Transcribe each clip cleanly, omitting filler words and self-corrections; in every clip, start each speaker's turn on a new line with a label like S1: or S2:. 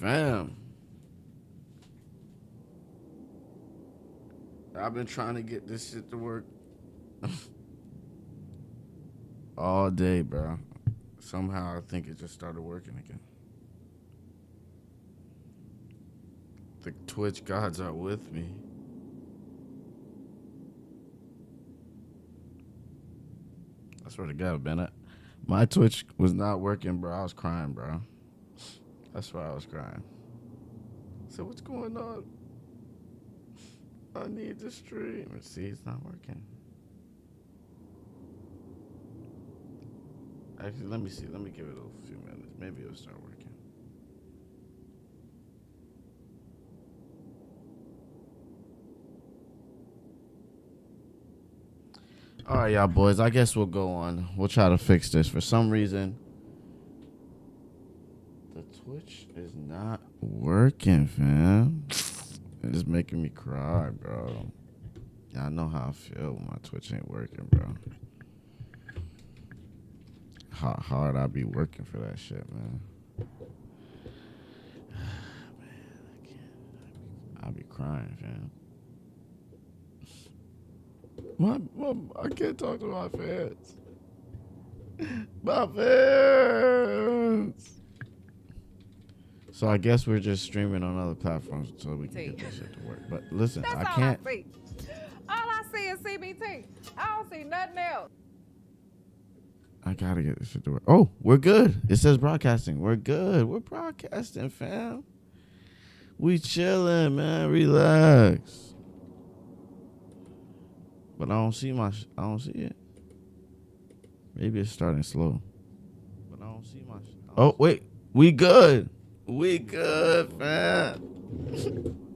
S1: Fam. I've been trying to get this shit to work all day, bro. Somehow I think it just started working again. The Twitch gods are with me. I swear to God, Bennett. My Twitch was not working, bro. I was crying, bro. That's why I was crying. So what's going on? I need to stream. See, it's not working. Actually, let me see. Let me give it a few minutes. Maybe it'll start working. All right, y'all boys. I guess we'll go on. We'll try to fix this. For some reason, the Twitch is not working, fam. It's making me cry, bro. Y'all know how I feel when my Twitch ain't working, bro. How hard I be working for that shit, man. Man, I can't. I be crying, fam. I can't talk to my fans. My fans. So I guess we're just streaming on other platforms until we can get this shit to work. But listen,
S2: That's
S1: I
S2: all
S1: can't.
S2: I see. All I see is CBT. I don't see nothing else.
S1: I gotta get this shit to work. Oh, we're good. It says broadcasting. We're good. We're broadcasting, fam. We chilling, man. Relax. But I don't see I don't see it. Maybe it's starting slow. But I don't see oh, wait. We good. We good, fam.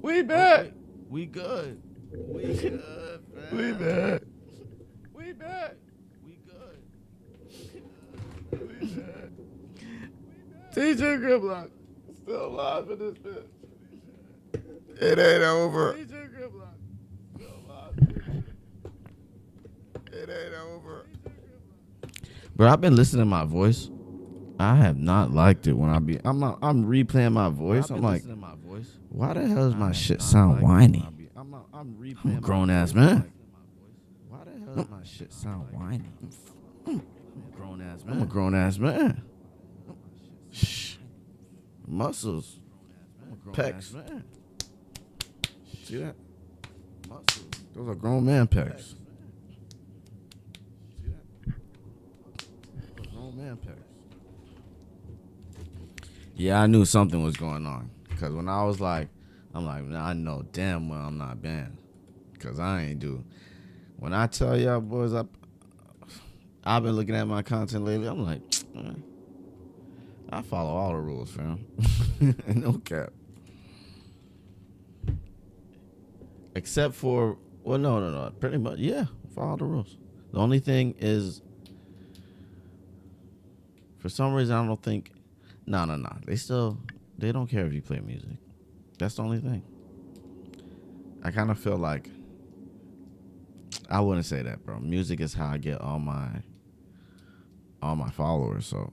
S1: We back. We good. We good, fam. We back. We back. We good. We back. TJ Griblock still alive in this bitch. It ain't over. TJ Griblock still alive. It ain't over. Bro, I've been listening to my voice. I have not liked it when I'm replaying my voice. I'm like, why the hell does my shit sound whiny? I'm a grown ass man. Why the hell does my shit sound whiny? I'm a grown ass man. Shh. Muscles. Pecs. See that? Those are grown man pecs. Grown man pecs. Yeah, I knew something was going on. Because when I was like, nah, I know damn well I'm not banned. Because I ain't do. When I tell y'all boys, I've been looking at my content lately, I'm like, man, I follow all the rules, fam. No cap. Except for, well, no. Pretty much, yeah, follow the rules. The only thing is, for some reason, I don't think, no. They don't care if you play music. That's the only thing. I kind of feel like, I wouldn't say that, bro. Music is how I get all my followers, so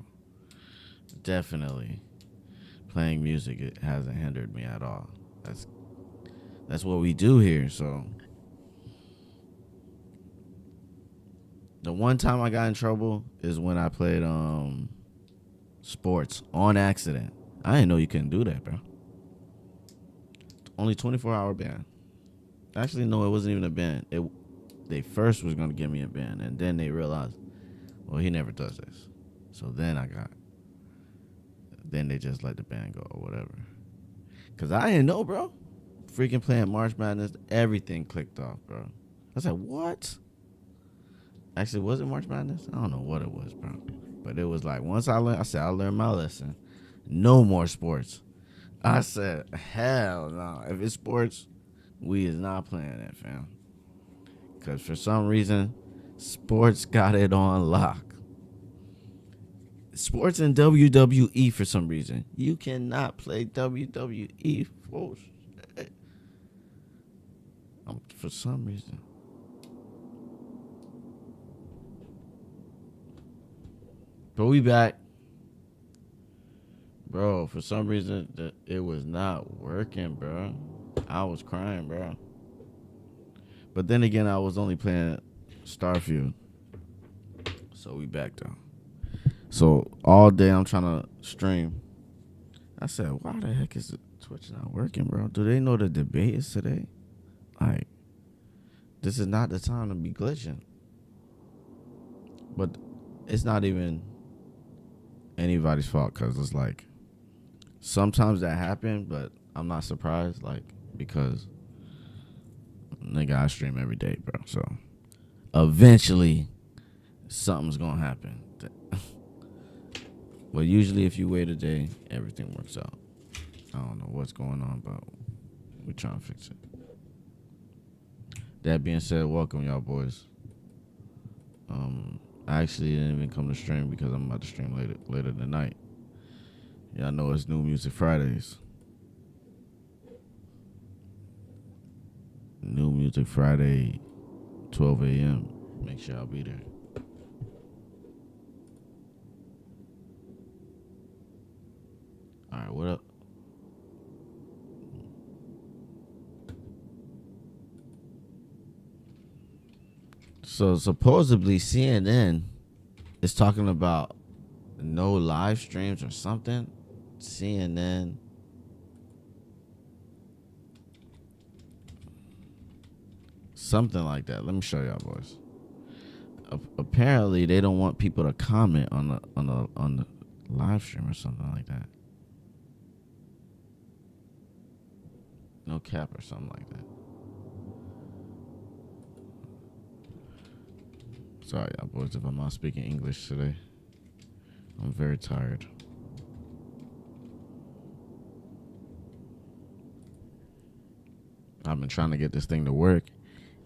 S1: definitely playing music, it hasn't hindered me at all. That's what we do here, so. The one time I got in trouble is when I played sports on accident. I didn't know you couldn't do that, bro. Only 24-hour ban. Actually, no, it wasn't even a ban. They first was going to give me a ban, and then they realized, well, he never does this. So then then they just let the ban go or whatever. Because I didn't know, bro. Freaking playing March Madness, everything clicked off, bro. I was like, what? Actually, was it March Madness? I don't know what it was, bro. But it was like, once I learned my lesson. No more sports. I said, hell no. If it's sports, we is not playing that, fam. Because for some reason, sports got it on lock. Sports and WWE for some reason. You cannot play WWE for shit. For some reason. But we back. Bro, for some reason, it was not working, bro. I was crying, bro. But then again, I was only playing Starfield. So we back though. So all day I'm trying to stream. I said, why the heck is Twitch not working, bro? Do they know the debate is today? Like, this is not the time to be glitching. But it's not even anybody's fault, because it's like, sometimes that happen, but I'm not surprised, like, because nigga, I stream every day, bro. So eventually something's gonna happen. But usually if you wait a day, everything works out. I don't know what's going on, but we're trying to fix it. That being said, welcome y'all boys. I actually didn't even come to stream because I'm about to stream later tonight. Y'all know it's New Music Fridays. New Music Friday, 12 a.m. Make sure I'll be there. All right, what up? So supposedly CNN is talking about no live streams or something. CNN. Something like that. Let me show y'all boys. Apparently they don't want people to comment on the live stream or something like that. No cap or something like that. Sorry, y'all boys, if I'm not speaking English today. I'm very tired. I've been trying to get this thing to work,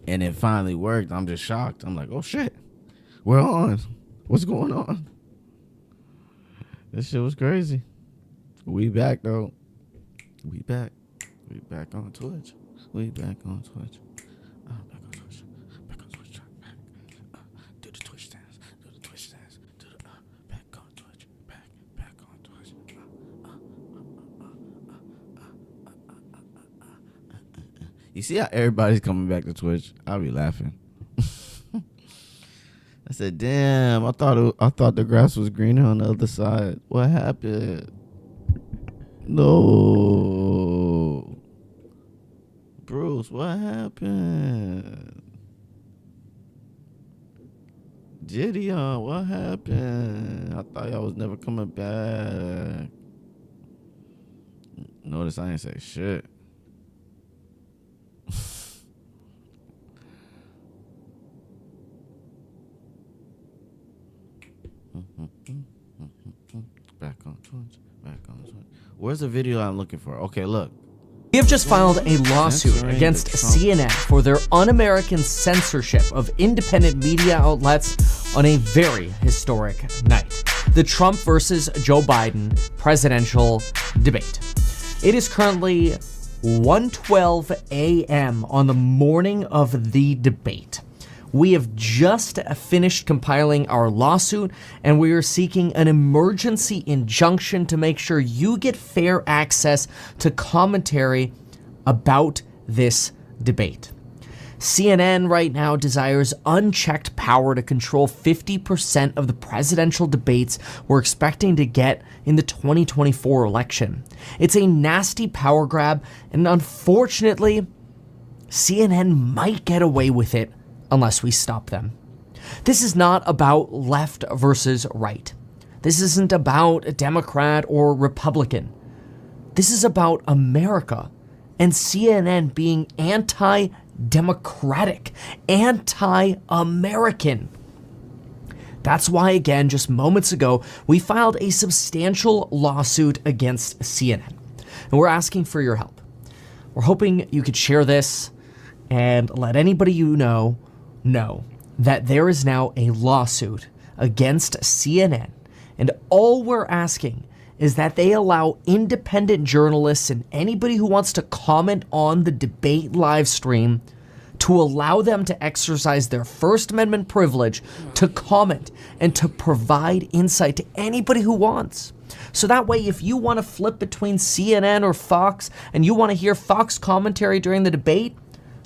S1: and it finally worked. I'm just shocked. I'm like, oh shit, we're on. What's going on? This shit was crazy. We back though. We back. We back on Twitch. We back on Twitch. Back on Twitch. Back on Twitch. Back. Do the Twitch dance. Do the Twitch dance. Do the back on Twitch. Back on Twitch. You see how everybody's coming back to Twitch? I'll be laughing. I said, "Damn! I thought the grass was greener on the other side. What happened? No." Bruce, what happened? Gideon, what happened? I thought y'all was never coming back. Notice I ain't say shit. Back on Twitch. Back on Twitch. Where's the video I'm looking for? Okay, look.
S3: We have just filed a lawsuit against CNN for their un-American censorship of independent media outlets on a very historic night. The Trump versus Joe Biden presidential debate. It is currently 1:12 a.m. on the morning of the debate. We have just finished compiling our lawsuit, and we are seeking an emergency injunction to make sure you get fair access to commentary about this debate. CNN right now desires unchecked power to control 50% of the presidential debates we're expecting to get in the 2024 election. It's a nasty power grab, and unfortunately, CNN might get away with it unless we stop them. This is not about left versus right. This isn't about a Democrat or Republican. This is about America and CNN being anti-democratic, anti-American. That's why, again, just moments ago, we filed a substantial lawsuit against CNN. And we're asking for your help. We're hoping you could share this and let anybody you know that there is now a lawsuit against CNN, and all we're asking is that they allow independent journalists and anybody who wants to comment on the debate live stream to allow them to exercise their First Amendment privilege to comment and to provide insight to anybody who wants. So that way, if you want to flip between CNN or Fox and you want to hear Fox commentary during the debate,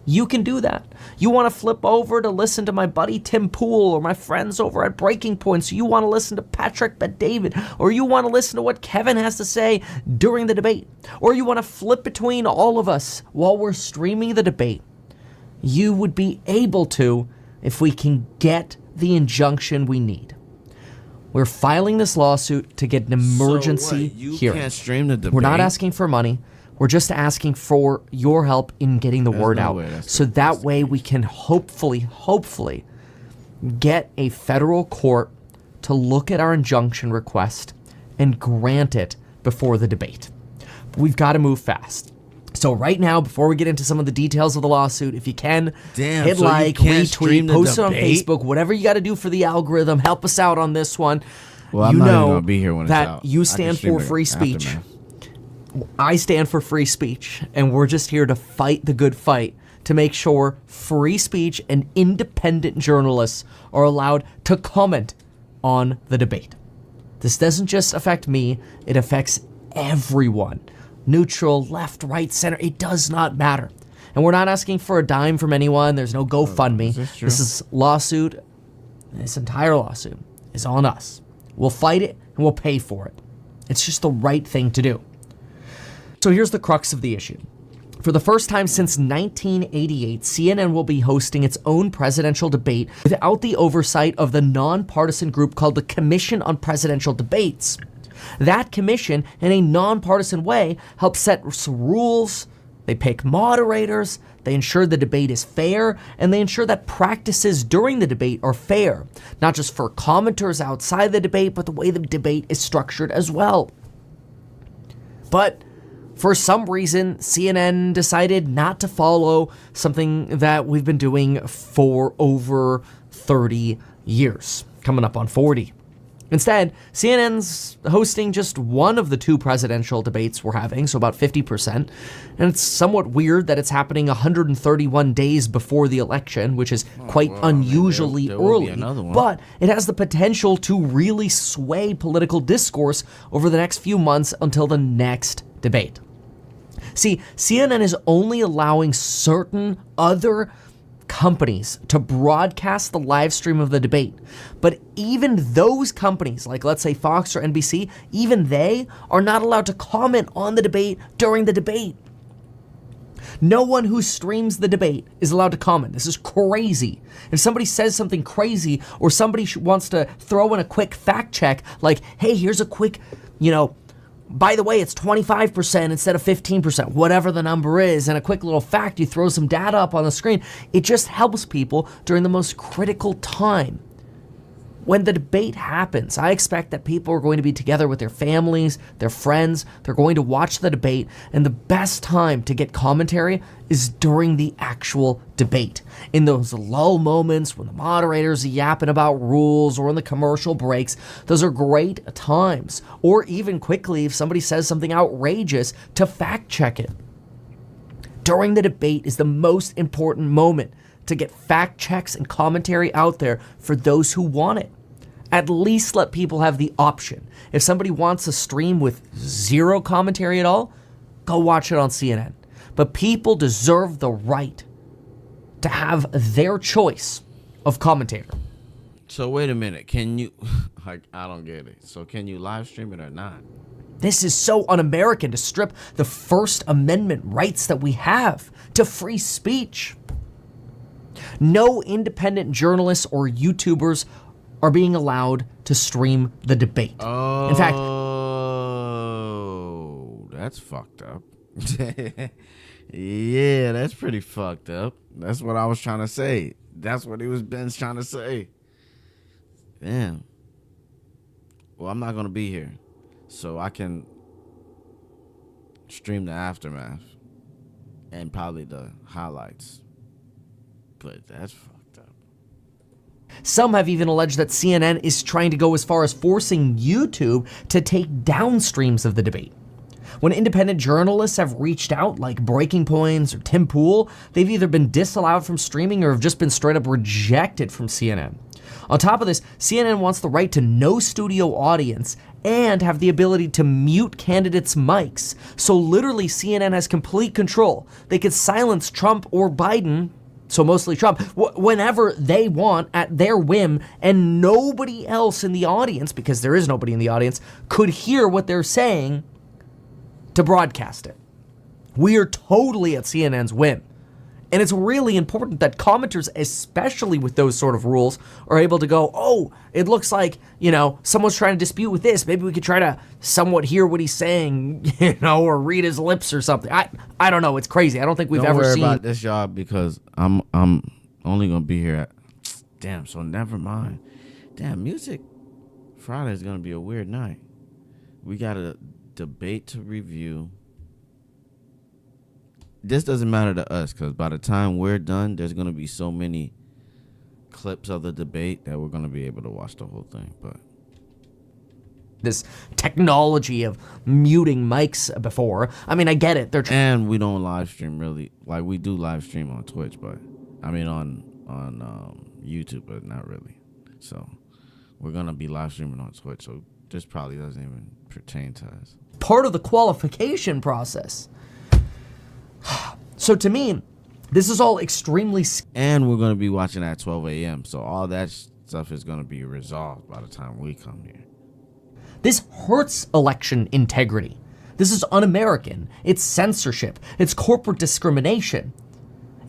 S3: you can do that. You want to flip over to listen to my buddy Tim Pool or my friends over at Breaking Point, so you want to listen to Patrick Bet-David, or you want to listen to what Kevin has to say during the debate, or you want to flip between all of us while we're streaming the debate. You would be able to if we can get the injunction we need. We're filing this lawsuit to get an emergency hearing.
S1: You can't stream the debate?
S3: We're not asking for money. We're just asking for your help in getting the word out. So that way we can hopefully get a federal court to look at our injunction request and grant it before the debate. We've got to move fast. So right now, before we get into some of the details of the lawsuit, if you can, hit like, retweet, post it on Facebook, whatever you got to do for the algorithm. Help us out on this one.
S1: Well, I'm not even going to be here when it's out.
S3: You stand for free speech. I stand for free speech, and we're just here to fight the good fight to make sure free speech and independent journalists are allowed to comment on the debate. This doesn't just affect me, it affects everyone. Neutral, left, right, center, it does not matter. And we're not asking for a dime from anyone. There's no GoFundMe. This is lawsuit. This entire lawsuit is on us. We'll fight it and we'll pay for it. It's just the right thing to do. So here's the crux of the issue. For the first time since 1988, CNN will be hosting its own presidential debate without the oversight of the nonpartisan group called the Commission on Presidential Debates. That commission, in a nonpartisan way, helps set rules, they pick moderators, they ensure the debate is fair, and they ensure that practices during the debate are fair, not just for commenters outside the debate, but the way the debate is structured as well. But for some reason, CNN decided not to follow something that we've been doing for over 30 years, coming up on 40. Instead, CNN's hosting just one of the two presidential debates we're having, so about 50%. And it's somewhat weird that it's happening 131 days before the election, which is quite unusually early. But it has the potential to really sway political discourse over the next few months until the next debate. See, CNN is only allowing certain other companies to broadcast the live stream of the debate. But even those companies, like let's say Fox or NBC, even they are not allowed to comment on the debate during the debate. No one who streams the debate is allowed to comment. This is crazy. If somebody says something crazy or somebody wants to throw in a quick fact check, like, hey, here's a quick, by the way, it's 25% instead of 15%, whatever the number is, and a quick little fact, you throw some data up on the screen. It just helps people during the most critical time. When the debate happens, I expect that people are going to be together with their families, their friends, they're going to watch the debate, and the best time to get commentary is during the actual debate. In those lull moments when the moderators are yapping about rules or in the commercial breaks, those are great times. Or even quickly, if somebody says something outrageous, to fact check it. During the debate is the most important moment to get fact checks and commentary out there for those who want it. At least let people have the option. If somebody wants a stream with zero commentary at all, go watch it on CNN. But people deserve the right to have their choice of commentator.
S1: So wait a minute, can you, I don't get it. So can you live stream it or not?
S3: This is so un-American to strip the First Amendment rights that we have to free speech. No independent journalists or YouTubers are being allowed to stream the debate.
S1: Oh,
S3: in fact,
S1: that's fucked up. Yeah, that's pretty fucked up. That's what I was trying to say. That's what Ben's trying to say. Damn. Well, I'm not going to be here, so I can stream the aftermath and probably the highlights. But that's fucked up.
S3: Some have even alleged that CNN is trying to go as far as forcing YouTube to take down streams of the debate. When independent journalists have reached out, like Breaking Points or Tim Pool, they've either been disallowed from streaming or have just been straight up rejected from CNN. On top of this, CNN wants the right to no studio audience and have the ability to mute candidates' mics. So literally, CNN has complete control. They could silence Trump or Biden, so mostly Trump, whenever they want at their whim, and nobody else in the audience, because there is nobody in the audience, could hear what they're saying to broadcast it. We are totally at CNN's whim. And it's really important that commenters, especially with those sort of rules, are able to go, oh, it looks like, someone's trying to dispute with this. Maybe we could try to somewhat hear what he's saying, or read his lips or something. I don't know. It's crazy. I don't think we've ever seen.
S1: Don't worry about this, y'all, because I'm only going to be here damn, so never mind. Damn, Music Friday is going to be a weird night. We got a debate to review. This doesn't matter to us because by the time we're done, there's going to be so many clips of the debate that we're going to be able to watch the whole thing. But
S3: this technology of muting mics before, I mean, I get it.
S1: And we don't live stream really. Like, we do live stream on Twitch, but I mean on YouTube, but not really. So we're going to be live streaming on Twitch. So this probably doesn't even pertain to us.
S3: Part of the qualification process. So to me, this is all extremely...
S1: And we're going to be watching at 12 a.m. So all that stuff is going to be resolved by the time we come here.
S3: This hurts election integrity. This is un-American. It's censorship. It's corporate discrimination.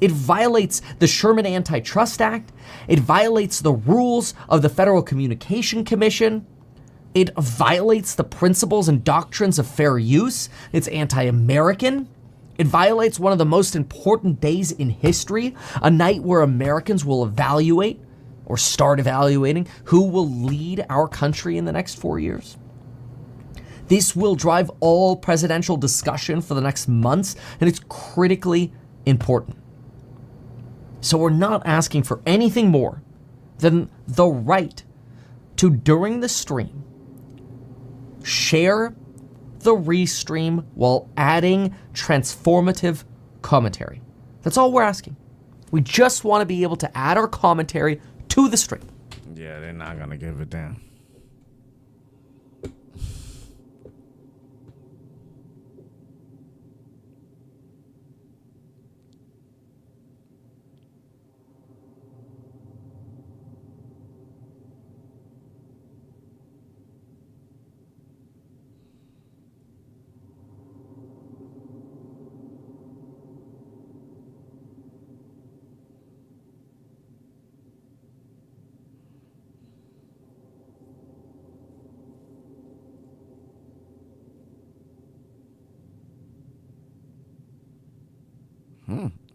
S3: It violates the Sherman Antitrust Act. It violates the rules of the Federal Communication Commission. It violates the principles and doctrines of fair use. It's anti-American. It violates one of the most important days in history, a night where Americans will evaluate or start evaluating who will lead our country in the next 4 years. This will drive all presidential discussion for the next months, and it's critically important. So we're not asking for anything more than the right to, during the stream, share the restream while adding transformative commentary. That's all we're asking. We just want to be able to add our commentary to the stream.
S1: Yeah, they're not going to give a damn.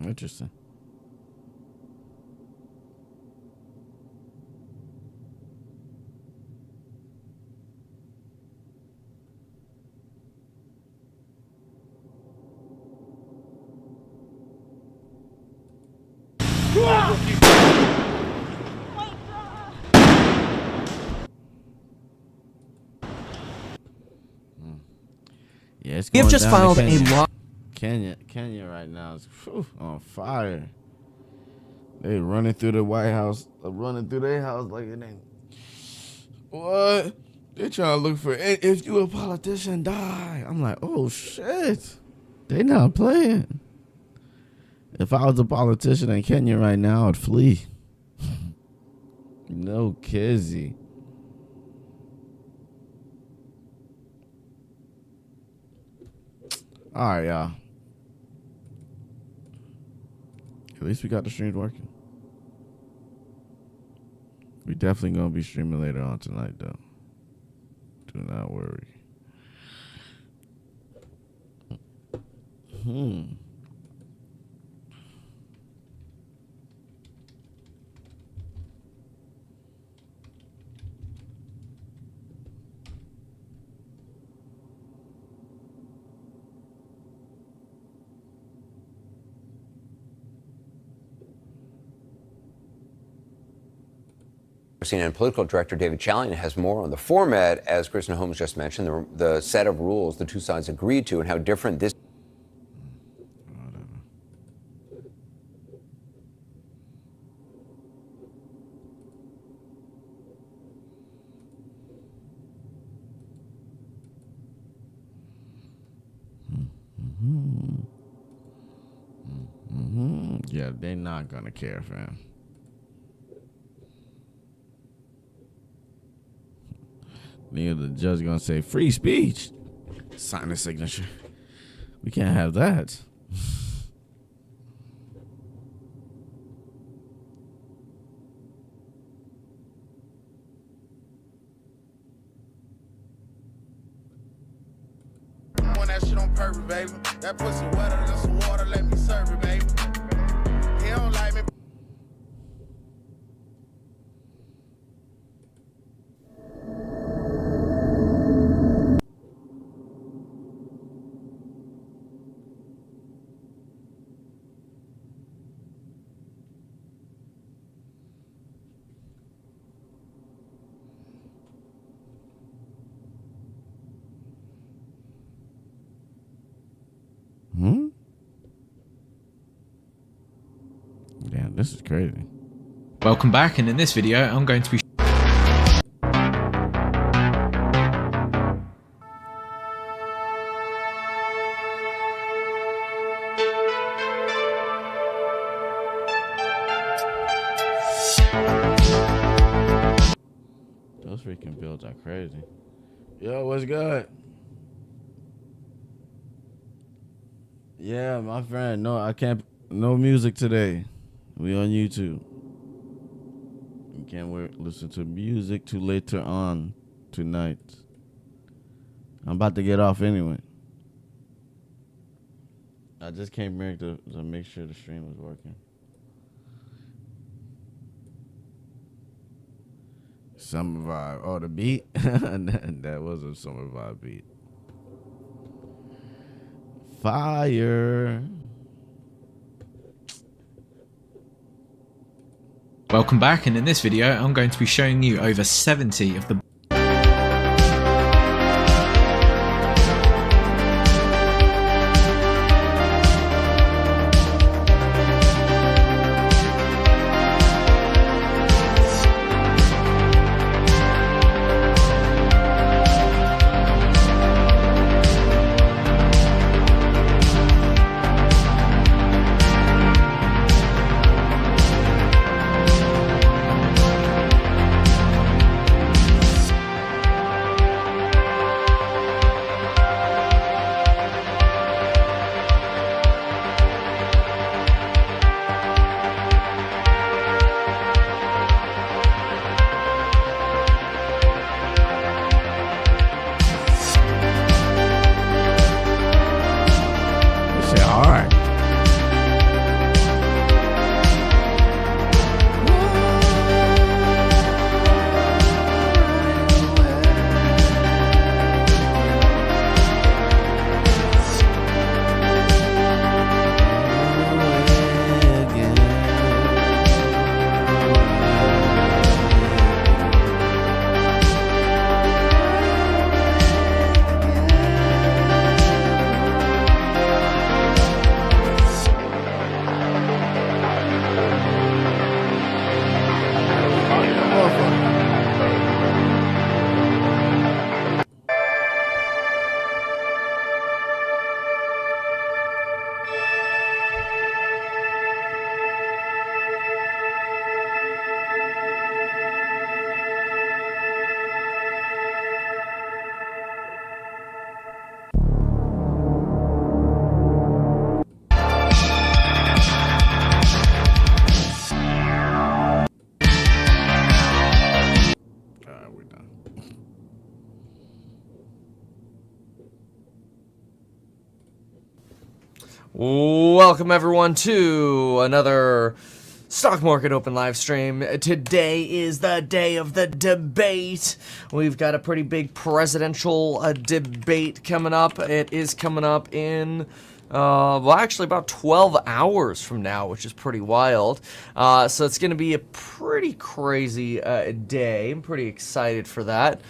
S1: Interesting. Yeah, it's
S3: We have
S1: going
S3: just
S1: down
S3: filed
S1: in
S3: a law.
S1: Kenya right now is on fire. They running through the White House, running through their house like it ain't. What? They trying to look for if you a politician, die. I'm like, oh shit, they not playing. If I was a politician in Kenya right now, I'd flee. No kizzy. All right, y'all. At least we got the streams working. We definitely gonna be streaming later on tonight, though. Do not worry.
S4: CNN political director David Chalian has more on the format, as Kristen Holmes just mentioned, the set of rules the two sides agreed to and how different this.
S1: Yeah, they're not gonna care, fam. Neither the judge gonna say free speech. Sign the signature. We can't have that.
S5: On that shit on purpose, baby. That pussy wetter than some water, let me serve it, baby. He don't like me.
S1: Damn, this is crazy.
S6: Welcome back, and in this video I'm going to be
S1: Those freaking builds are crazy. Yo, what's good? Yeah, my friend. No, I can't. No music today. We on YouTube. You can't listen to music till later on tonight. I'm about to get off anyway. I just came here to make sure the stream was working. Summer vibe. Oh, the beat? That was a summer vibe beat. Fire.
S6: Welcome back, and in this video I'm going to be showing you over 70 of the
S3: Welcome everyone to another Stock Market Open live stream. Today is the day of the debate. We've got a pretty big presidential debate coming up. It is coming up in well, actually about 12 hours from now, which is pretty wild. So it's going to be a pretty crazy day. I'm pretty excited for that.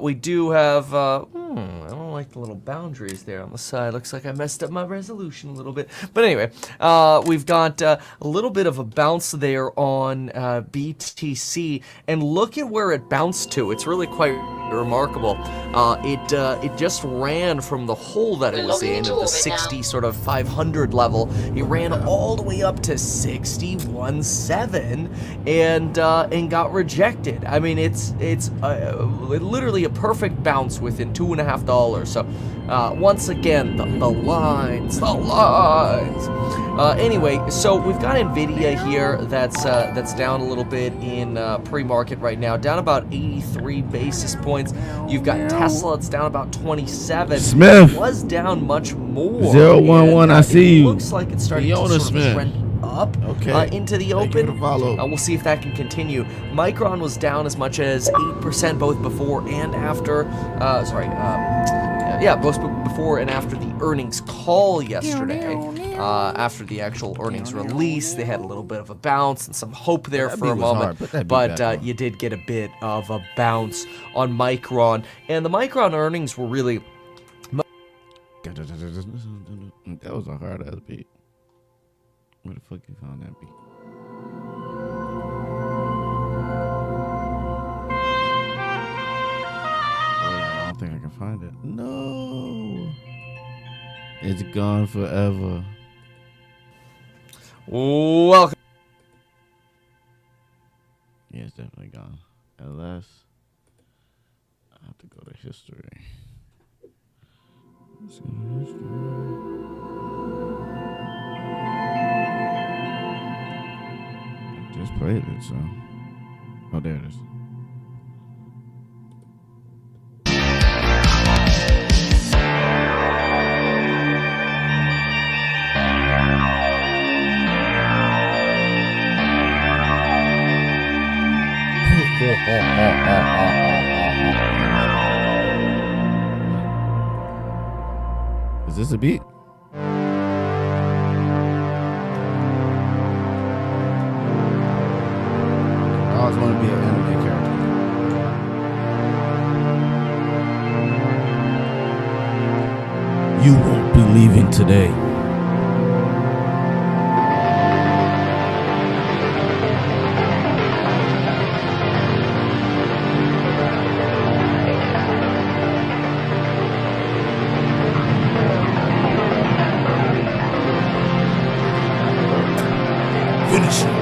S3: We do have, I don't like the little boundaries there on the side. Looks like I messed up my resolution a little bit. But anyway, we've got a little bit of a bounce there on BTC. And look at where it bounced to. It's really quite remarkable. It just ran from the hole that it was in, at the 60 sort of 500 level. It ran all the way up to 61.7 and got rejected. I mean, it's literally a perfect bounce within $2.50. So once again, the lines. Anyway, so we've got Nvidia here that's down a little bit in pre-market right now, down about 83 basis points. You've got Tesla, it's down about 27.
S1: Smith.
S3: It was down much more.
S1: 011, I see you.
S3: Looks like it's starting to sort of trend up into the open. We'll see if that can continue. Micron was down as much as 8% both before and after. Both before and after the earnings call yesterday. After the actual earnings release, they had a little bit of a bounce and some hope there for a moment. But you did get a bit of a bounce on Micron. And the Micron earnings were really...
S1: That was a hard ass beat. Where the fuck you found that beat? I don't think I can find it. No. It's gone forever.
S3: Welcome.
S1: Yeah, it's definitely gone. Unless I have to go to history. Let's go to history. Just played it, so. Oh, there it is. Is this a beat? I always want to be an anime character. You won't be leaving today. Finish it.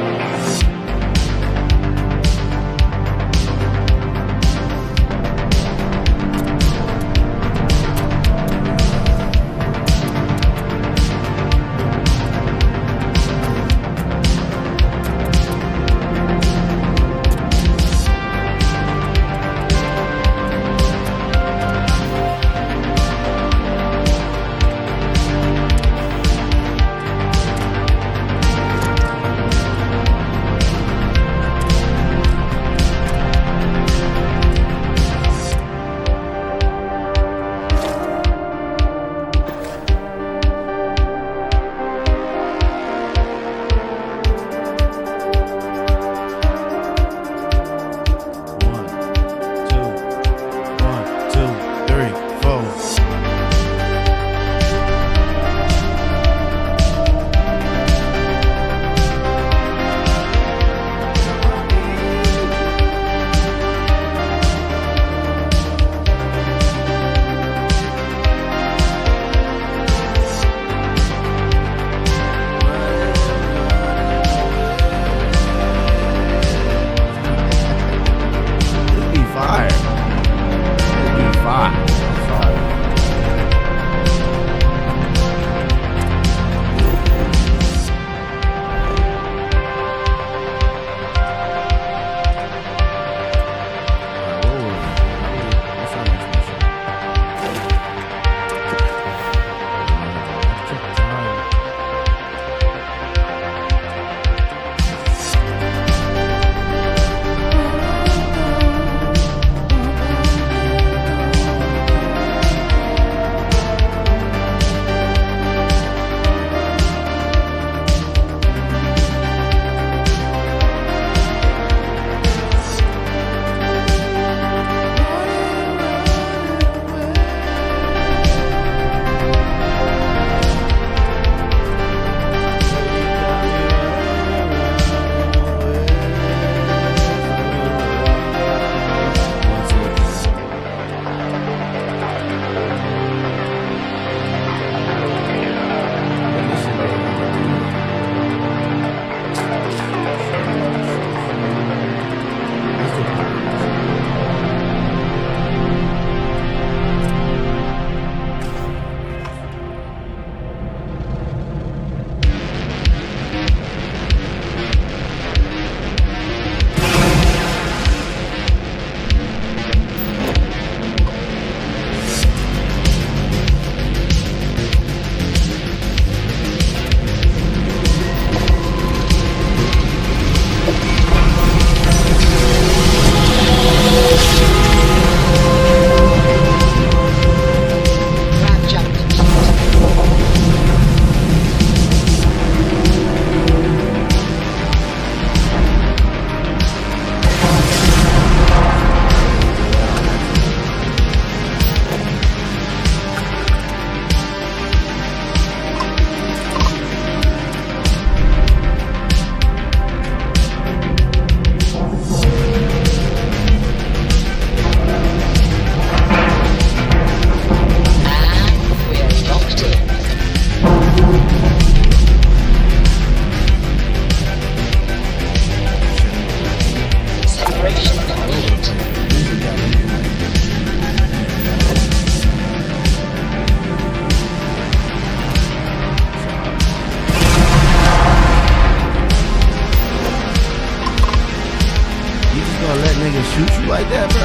S1: like that, bro?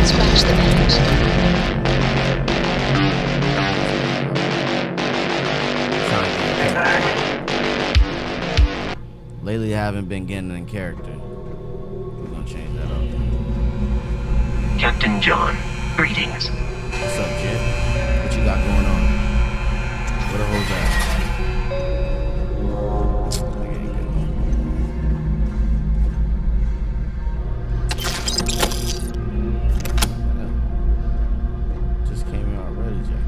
S7: Scratch the match.
S1: Lately, I haven't been getting in character. We're gonna change that up.
S8: Captain John, greetings.
S1: What's up, kid? What you got going on? Where the hoes at? Nigga ain't getting on. Just came here already, Jackie.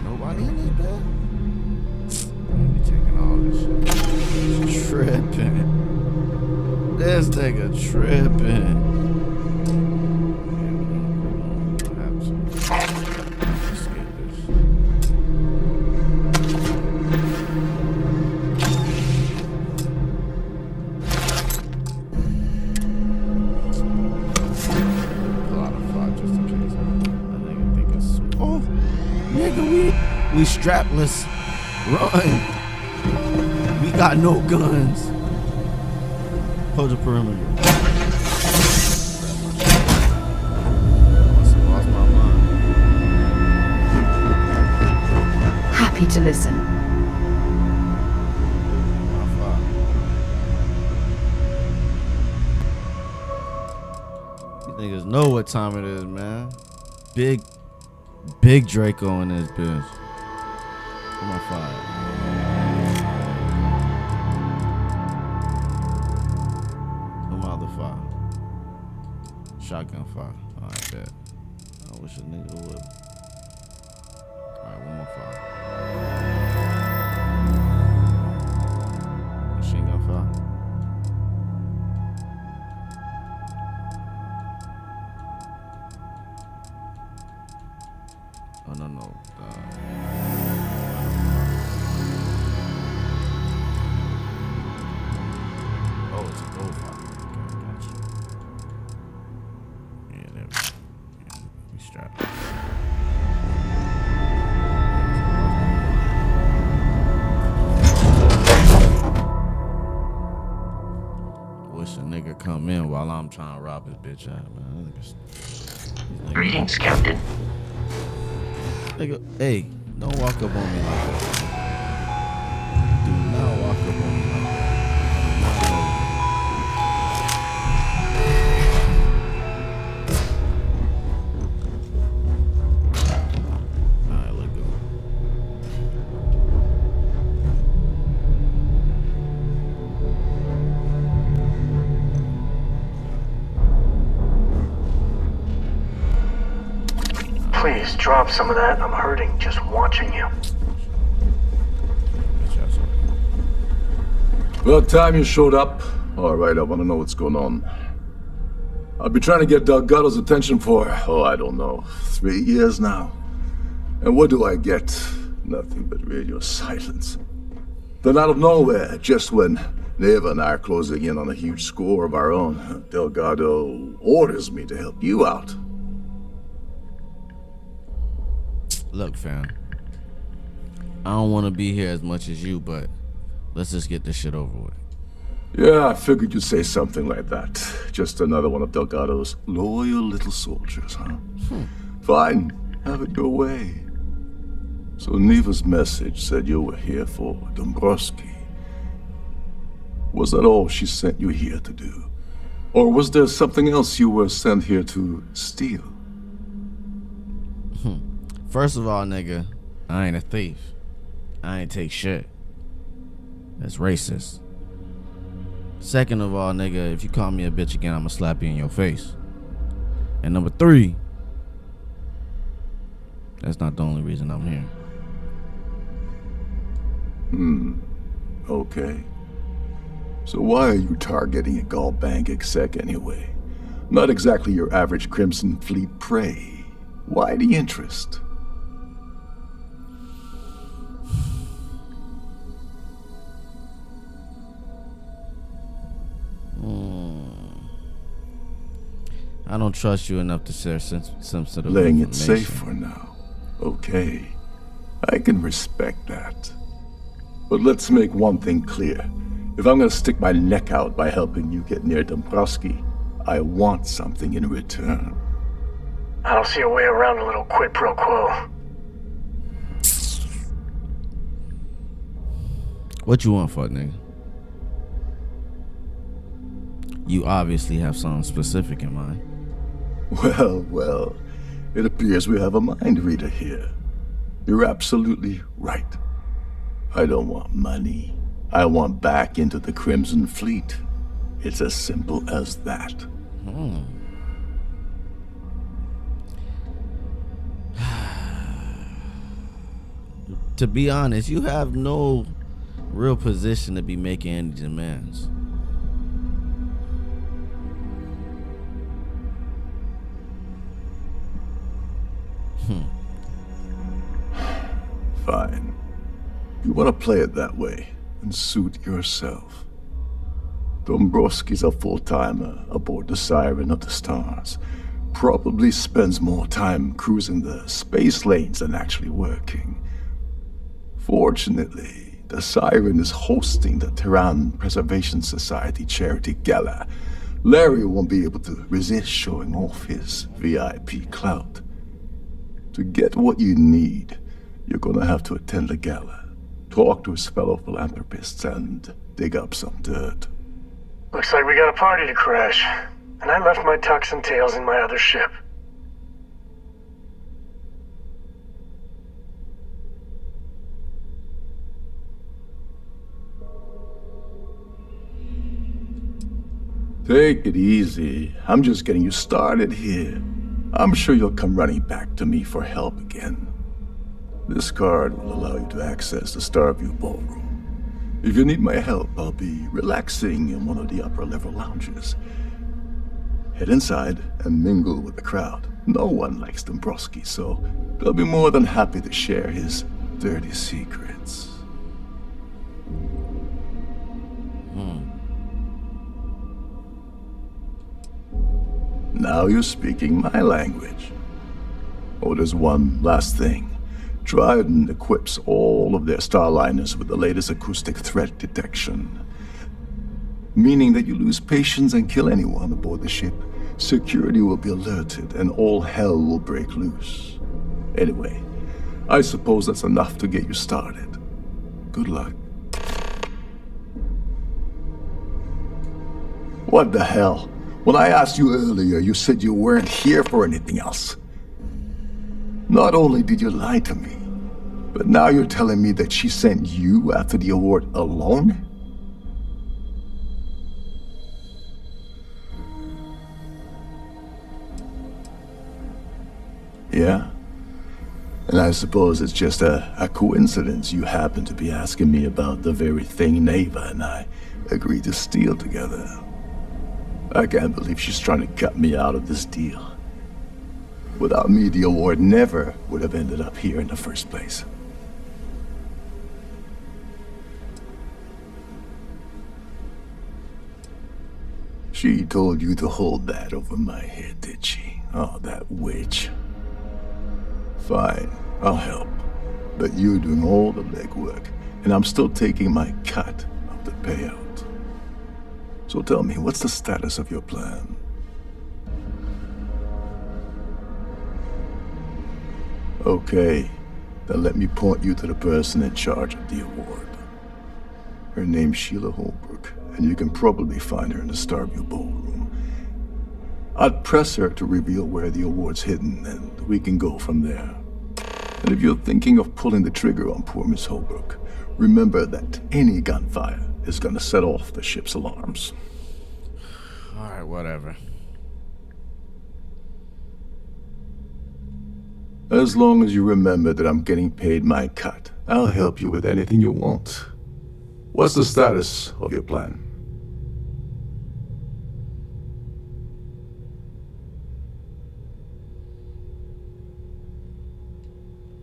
S1: Nobody in this bed? Let me taking all this shit. Tripping. This nigga tripping. We strapless. Run. We got no guns. Hold the perimeter. Must have lost my mind.
S7: Happy to listen.
S1: These niggas know what time it is, man. Big Draco in this bitch. Where my fire? Where my other fire? Shotgun fire. Alright, bet. I wish a nigga would. Alright, one more fire. Machine gun fire. Oh, no. Oh, it's a gold fire. Okay, gotcha. Yeah, there we go. Yeah, we strapped. Wish a nigga come in while I'm trying to rob his bitch out, man.
S8: Greetings, Captain.
S1: Nigga, hey, don't walk up on me like that. Do not walk up on me like that. Alright, let go.
S8: Please drop some of that. I'm hurting just watching you.
S9: About time you showed up. All right, I want to know what's going on. I've been trying to get Delgado's attention for, I don't know, 3 years now. And what do I get? Nothing but radio silence. Then out of nowhere, just when Neva and I are closing in on a huge score of our own, Delgado orders me to help you out.
S1: Look, fam. I don't want to be here as much as you, but let's just get this shit over with.
S9: Yeah, I figured you'd say something like that. Just another one of Delgado's loyal little soldiers, huh? Fine, have it your way. So Neva's message said you were here for Dombrowski. Was that all she sent you here to do? Or was there something else you were sent here to steal?
S1: First of all, nigga, I ain't a thief. I ain't take shit. That's racist. Second of all, nigga, if you call me a bitch again, I'ma slap you in your face. And number 3, that's not the only reason I'm here.
S9: Okay. So why are you targeting a Gallbank exec anyway? Not exactly your average Crimson Fleet prey. Why the interest?
S1: I don't trust you enough to share sensitive
S9: Playing it
S1: information.
S9: safe for now. Okay. I can respect that. But let's make one thing clear. If I'm gonna stick my neck out by helping you get near Dombrowski, I want something in return.
S8: I don't see a way around a little quid pro quo.
S1: What you want for it, nigga? You obviously have something specific in mind.
S9: Well, it appears we have a mind reader here. You're absolutely right. I don't want money. I want back into the Crimson Fleet. It's as simple as that.
S1: To be honest, you have no real position to be making any demands.
S9: Fine. You want to play it that way and suit yourself. Dombrowski's a full-timer aboard the Siren of the Stars. Probably spends more time cruising the space lanes than actually working. Fortunately, the Siren is hosting the Tehran Preservation Society charity gala. Larry won't be able to resist showing off his VIP clout. To get what you need, you're gonna have to attend the gala, talk to his fellow philanthropists, and dig up some dirt.
S8: Looks like we got a party to crash. And I left my tux and tails in my other ship.
S9: Take it easy. I'm just getting you started here. I'm sure you'll come running back to me for help again. This card will allow you to access the Starview Ballroom. If you need my help, I'll be relaxing in one of the upper-level lounges. Head inside and mingle with the crowd. No one likes Dombrowski, so they'll be more than happy to share his dirty secrets. Now you're speaking my language. Oh, there's one last thing. Dryden equips all of their starliners with the latest acoustic threat detection. Meaning that you lose patience and kill anyone aboard the ship, security will be alerted and all hell will break loose. Anyway, I suppose that's enough to get you started. Good luck. What the hell? When I asked you earlier, you said you weren't here for anything else. Not only did you lie to me, but now you're telling me that she sent you after the award alone? Yeah? And I suppose it's just a coincidence you happen to be asking me about the very thing Neva and I agreed to steal together. I can't believe she's trying to cut me out of this deal. Without me, the award never would have ended up here in the first place. She told you to hold that over my head, did she? Oh, that witch. Fine, I'll help. But you're doing all the legwork, and I'm still taking my cut of the payout. So tell me, what's the status of your plan? Okay, then let me point you to the person in charge of the award. Her name's Sheila Holbrook, and you can probably find her in the Starview Ballroom. I'd press her to reveal where the award's hidden, and we can go from there. And if you're thinking of pulling the trigger on poor Miss Holbrook, remember that any gunfire is gonna set off the ship's alarms.
S1: Alright, whatever.
S9: As long as you remember that I'm getting paid my cut, I'll help you with anything you want. What's the status of your plan?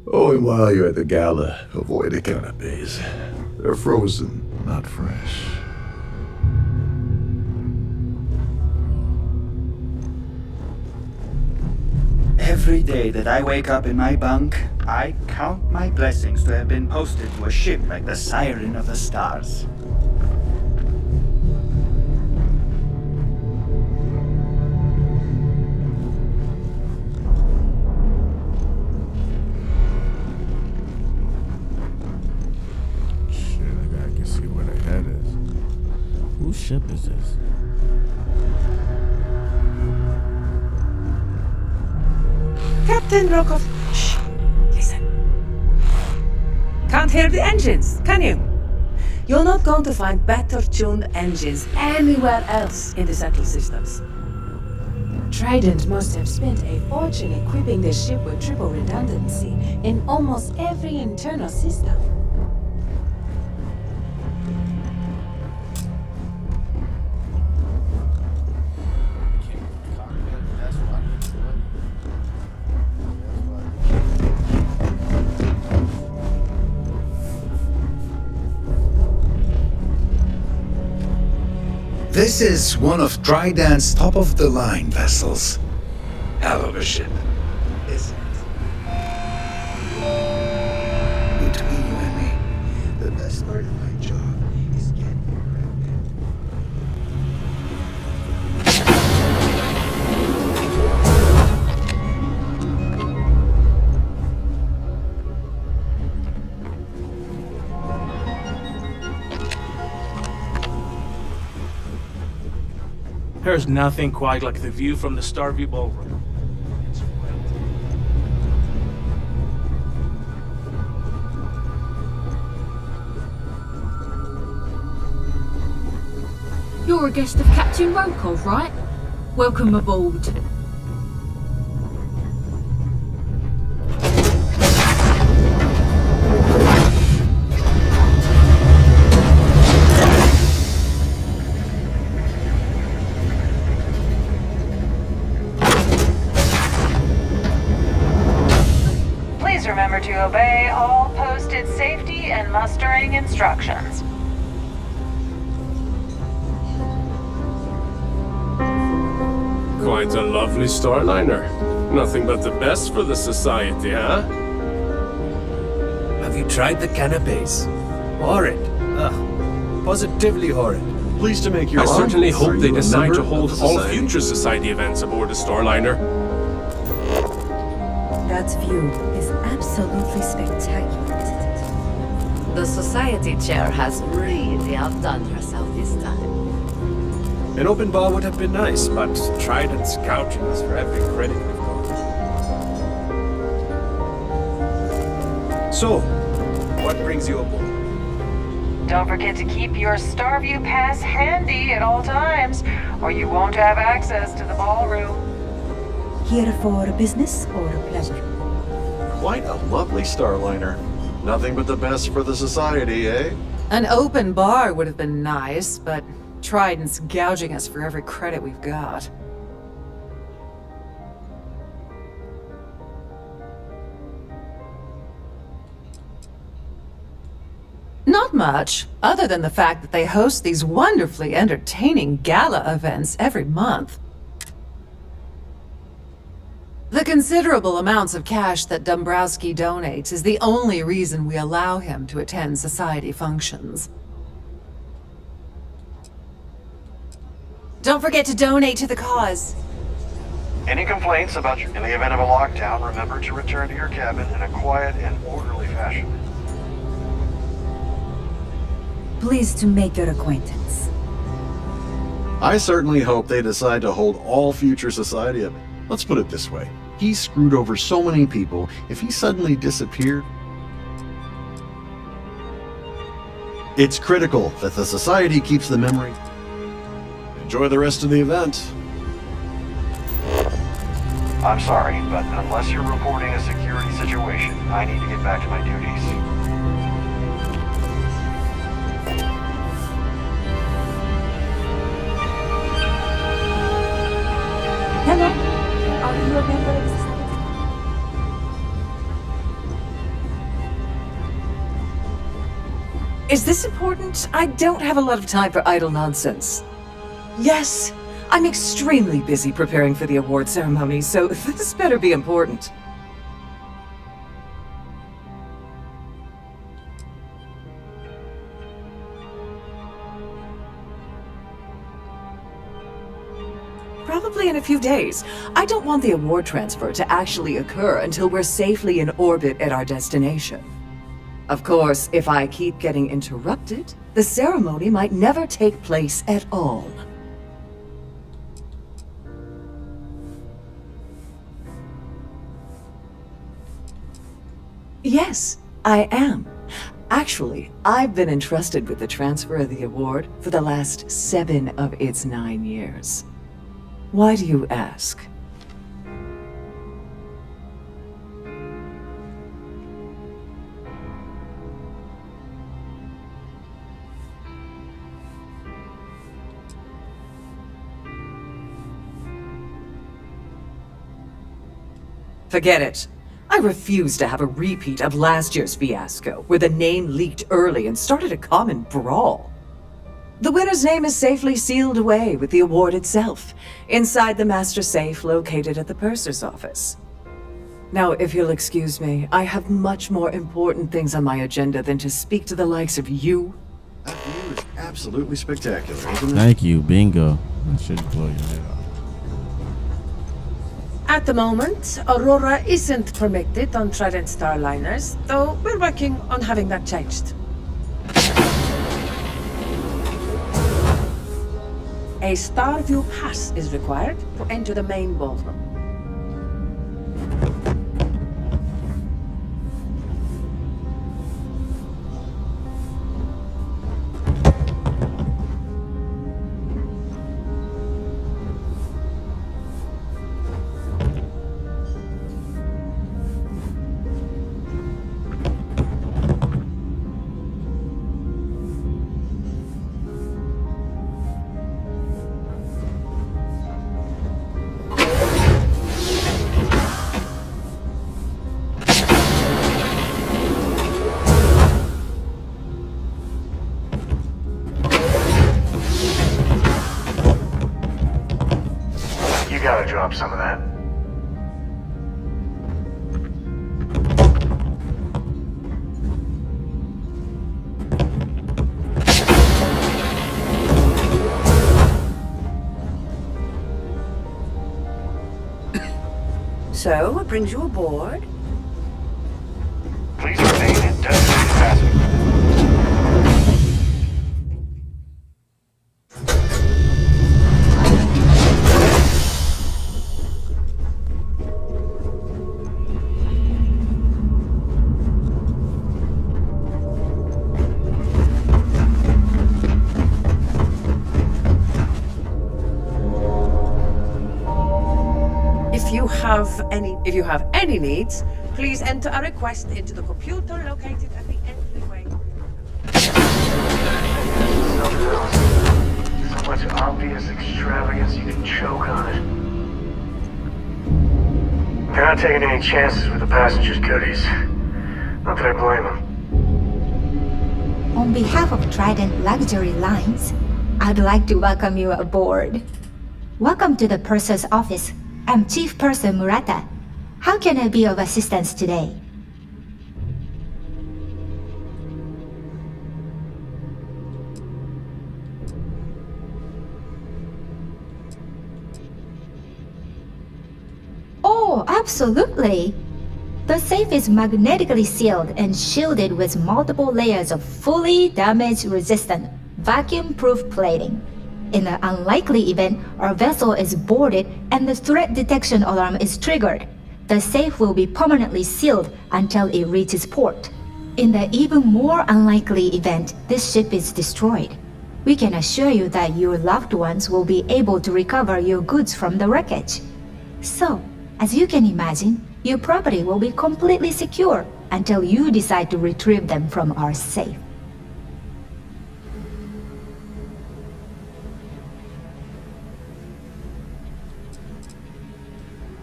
S9: Oh, and while you're at the gala, avoid the canapes. They're frozen, not fresh.
S10: Every day that I wake up in my bunk, I count my blessings to have been posted to a ship like the Siren of the Stars.
S1: Shit, I can see where the head is. Whose ship is this?
S11: Captain Rokov. Shh. Listen. Can't hear the engines, can you? You're not going to find better tuned engines anywhere else in the Central Systems. Trident must have spent a fortune equipping the ship with triple redundancy in almost every internal system.
S10: This is one of Trident's top-of-the-line vessels. Hell of a ship, isn't it? Between you and me, the best part of my job is getting
S8: There's nothing quite like the view from the Starview Ballroom.
S7: You're a guest of Captain Rokov, right? Welcome aboard.
S2: Remember to obey all posted safety and mustering instructions.
S8: Quite a lovely starliner. Nothing but the best for the society, huh?
S10: Have you tried the canapes? Horrid. Ugh. Positively horrid.
S8: Pleased to make your I certainly hope they decide to hold all future society events aboard a starliner.
S11: That view is absolutely spectacular, isn't it?
S7: The Society Chair has really outdone herself this time.
S10: An open bar would have been nice, but Trident's gouging us for every credit we've got. So, what brings you aboard?
S2: Don't forget to keep your Starview pass handy at all times, or you won't have access to the ballroom.
S11: Here for business or pleasure?
S12: Quite a lovely starliner. Nothing but the best for the society, eh?
S11: An open bar would have been nice, but Trident's gouging us for every credit we've got. Not much, other than the fact that they host these wonderfully entertaining gala events every month. The considerable amounts of cash that Dombrowski donates is the only reason we allow him to attend society functions. Don't forget to donate to the cause.
S13: Any complaints about in the event of a lockdown, remember to return to your cabin in a quiet and orderly fashion.
S11: Pleased to make your acquaintance.
S12: I certainly hope they decide to hold all future society events. Let's put it this way. He screwed over so many people. If he suddenly disappeared, it's critical that the society keeps the memory. Enjoy the rest of the event.
S13: I'm sorry, but unless you're reporting a security situation, I need to get back to my duties.
S11: Hello. Are you a member of society? Is this important? I don't have a lot of time for idle nonsense. Yes, I'm extremely busy preparing for the award ceremony, so this better be important. Probably in a few days. I don't want the award transfer to actually occur until we're safely in orbit at our destination. Of course, if I keep getting interrupted, the ceremony might never take place at all. Yes, I am. Actually, I've been entrusted with the transfer of the award for the last 7 of its 9 years. Why do you ask? Forget it. I refuse to have a repeat of last year's fiasco, where the name leaked early and started a common brawl. The winner's name is safely sealed away with the award itself, inside the master safe located at the purser's office. Now, if you'll excuse me, I have much more important things on my agenda than to speak to the likes of you.
S12: That view is absolutely spectacular, isn't it?
S1: Thank you, bingo. That should blow your head off.
S14: At the moment, Aurora isn't permitted on Trident Starliners, though we're working on having that changed. A Starview pass is required to enter the main ballroom.
S8: Gotta drop some of that.
S14: So, what brings you aboard?
S13: Please remain in designated passage.
S14: If you have any needs, please enter a request into the computer located at the entryway.
S8: So much obvious extravagance you can choke on it. They're not taking any chances with the passengers' goodies. Not that I blame them.
S15: On behalf of Trident Luxury Lines, I'd like to welcome you aboard. Welcome to the purser's office. I'm Chief Purser Murata. How can I be of assistance today? Oh, absolutely! The safe is magnetically sealed and shielded with multiple layers of fully damage-resistant, vacuum-proof plating. In the unlikely event our vessel is boarded and the threat detection alarm is triggered, the safe will be permanently sealed until it reaches port. In the even more unlikely event this ship is destroyed, we can assure you that your loved ones will be able to recover your goods from the wreckage. So, as you can imagine, your property will be completely secure until you decide to retrieve them from our safe.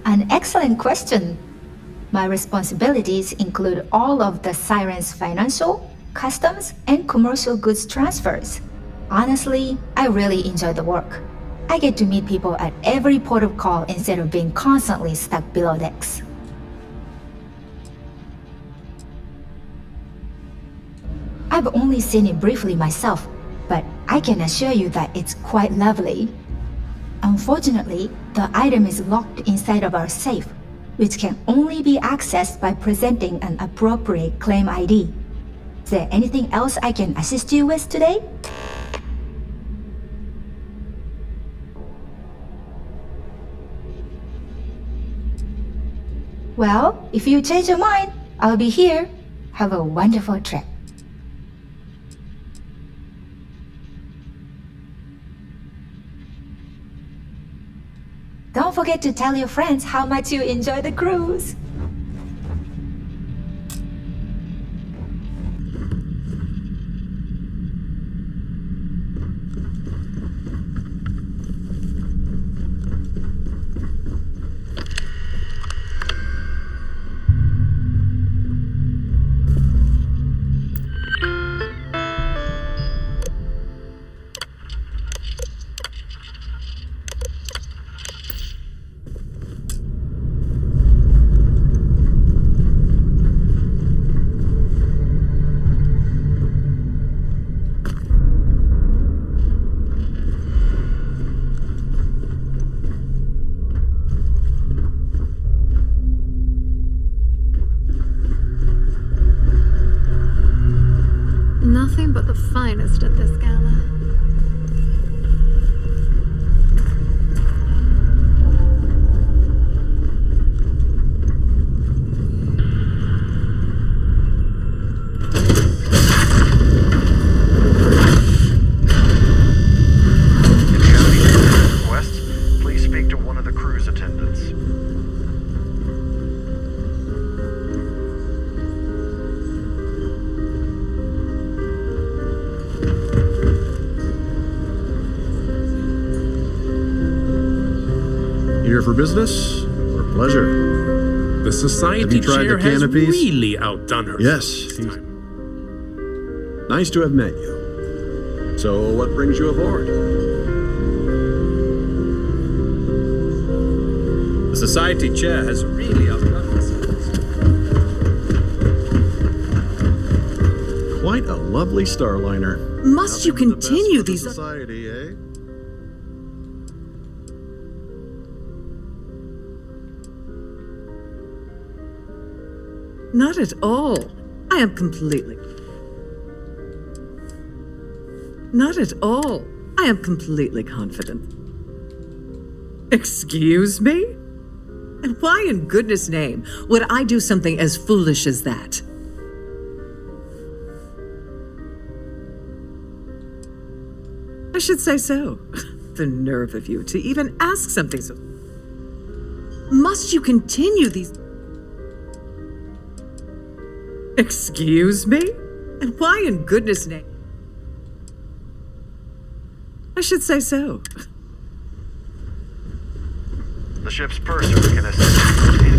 S15: An excellent question. My responsibilities include all of the Siren's financial, customs, and commercial goods transfers. Honestly, I really enjoy the work. I get to meet people at every port of call instead of being constantly stuck below decks. I've only seen it briefly myself, but I can assure you that it's quite lovely. Unfortunately, the item is locked inside of our safe, which can only be accessed by presenting an appropriate claim ID. Is there anything else I can assist you with today? Well, if you change your mind, I'll be here. Have a wonderful trip. Don't forget to tell your friends how much you enjoy the cruise.
S16: Nothing but the finest at this gala.
S13: Requests, please speak to one of the cruise attendants.
S12: Here for business or pleasure?
S17: The society
S12: Have you tried
S17: chair
S12: the
S17: has
S12: canopies?
S17: really outdone her.
S12: Yes. Nice to have met you. So, what brings you aboard?
S17: The society chair has really outdone herself.
S12: Quite a lovely starliner.
S18: Must you continue these?
S12: Society, eh?
S18: Not at all. I am completely. Not at all. I am completely confident. Excuse me? And why in goodness name would I do something as foolish as that? I should say so. The nerve of you to even ask something so. Must you continue these? Excuse me? And why in goodness name? I should say so.
S13: The ship's purser can assist you.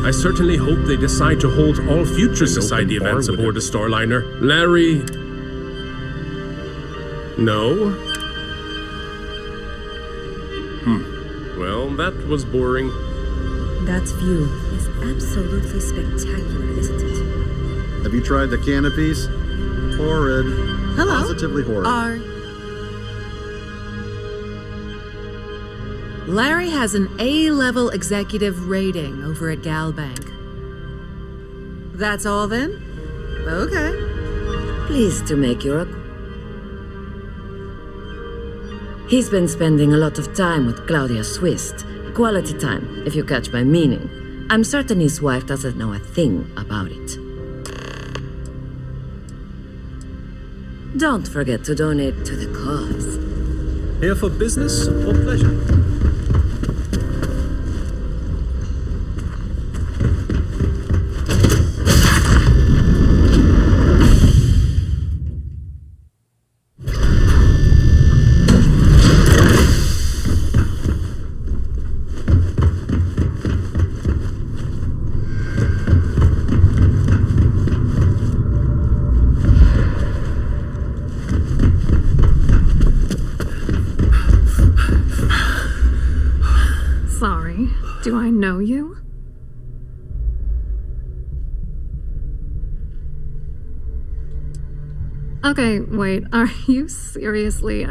S17: I certainly hope they decide to hold all future society events aboard the Starliner. Larry... No? Well, that was boring.
S19: That view is absolutely spectacular, isn't it?
S12: Have you tried the canopies? Horrid.
S18: Hello?
S12: Positively horrid.
S18: Larry has an A-level executive rating over at Galbank. That's all then? Okay.
S19: Pleased to make your acquaintance. He's been spending a lot of time with Claudia Swist. Quality time, if you catch my meaning. I'm certain his wife doesn't know a thing about it. Don't forget to donate to the cause.
S17: Here for business or pleasure?
S16: Sorry, do I know you? Okay, wait, are you seriously...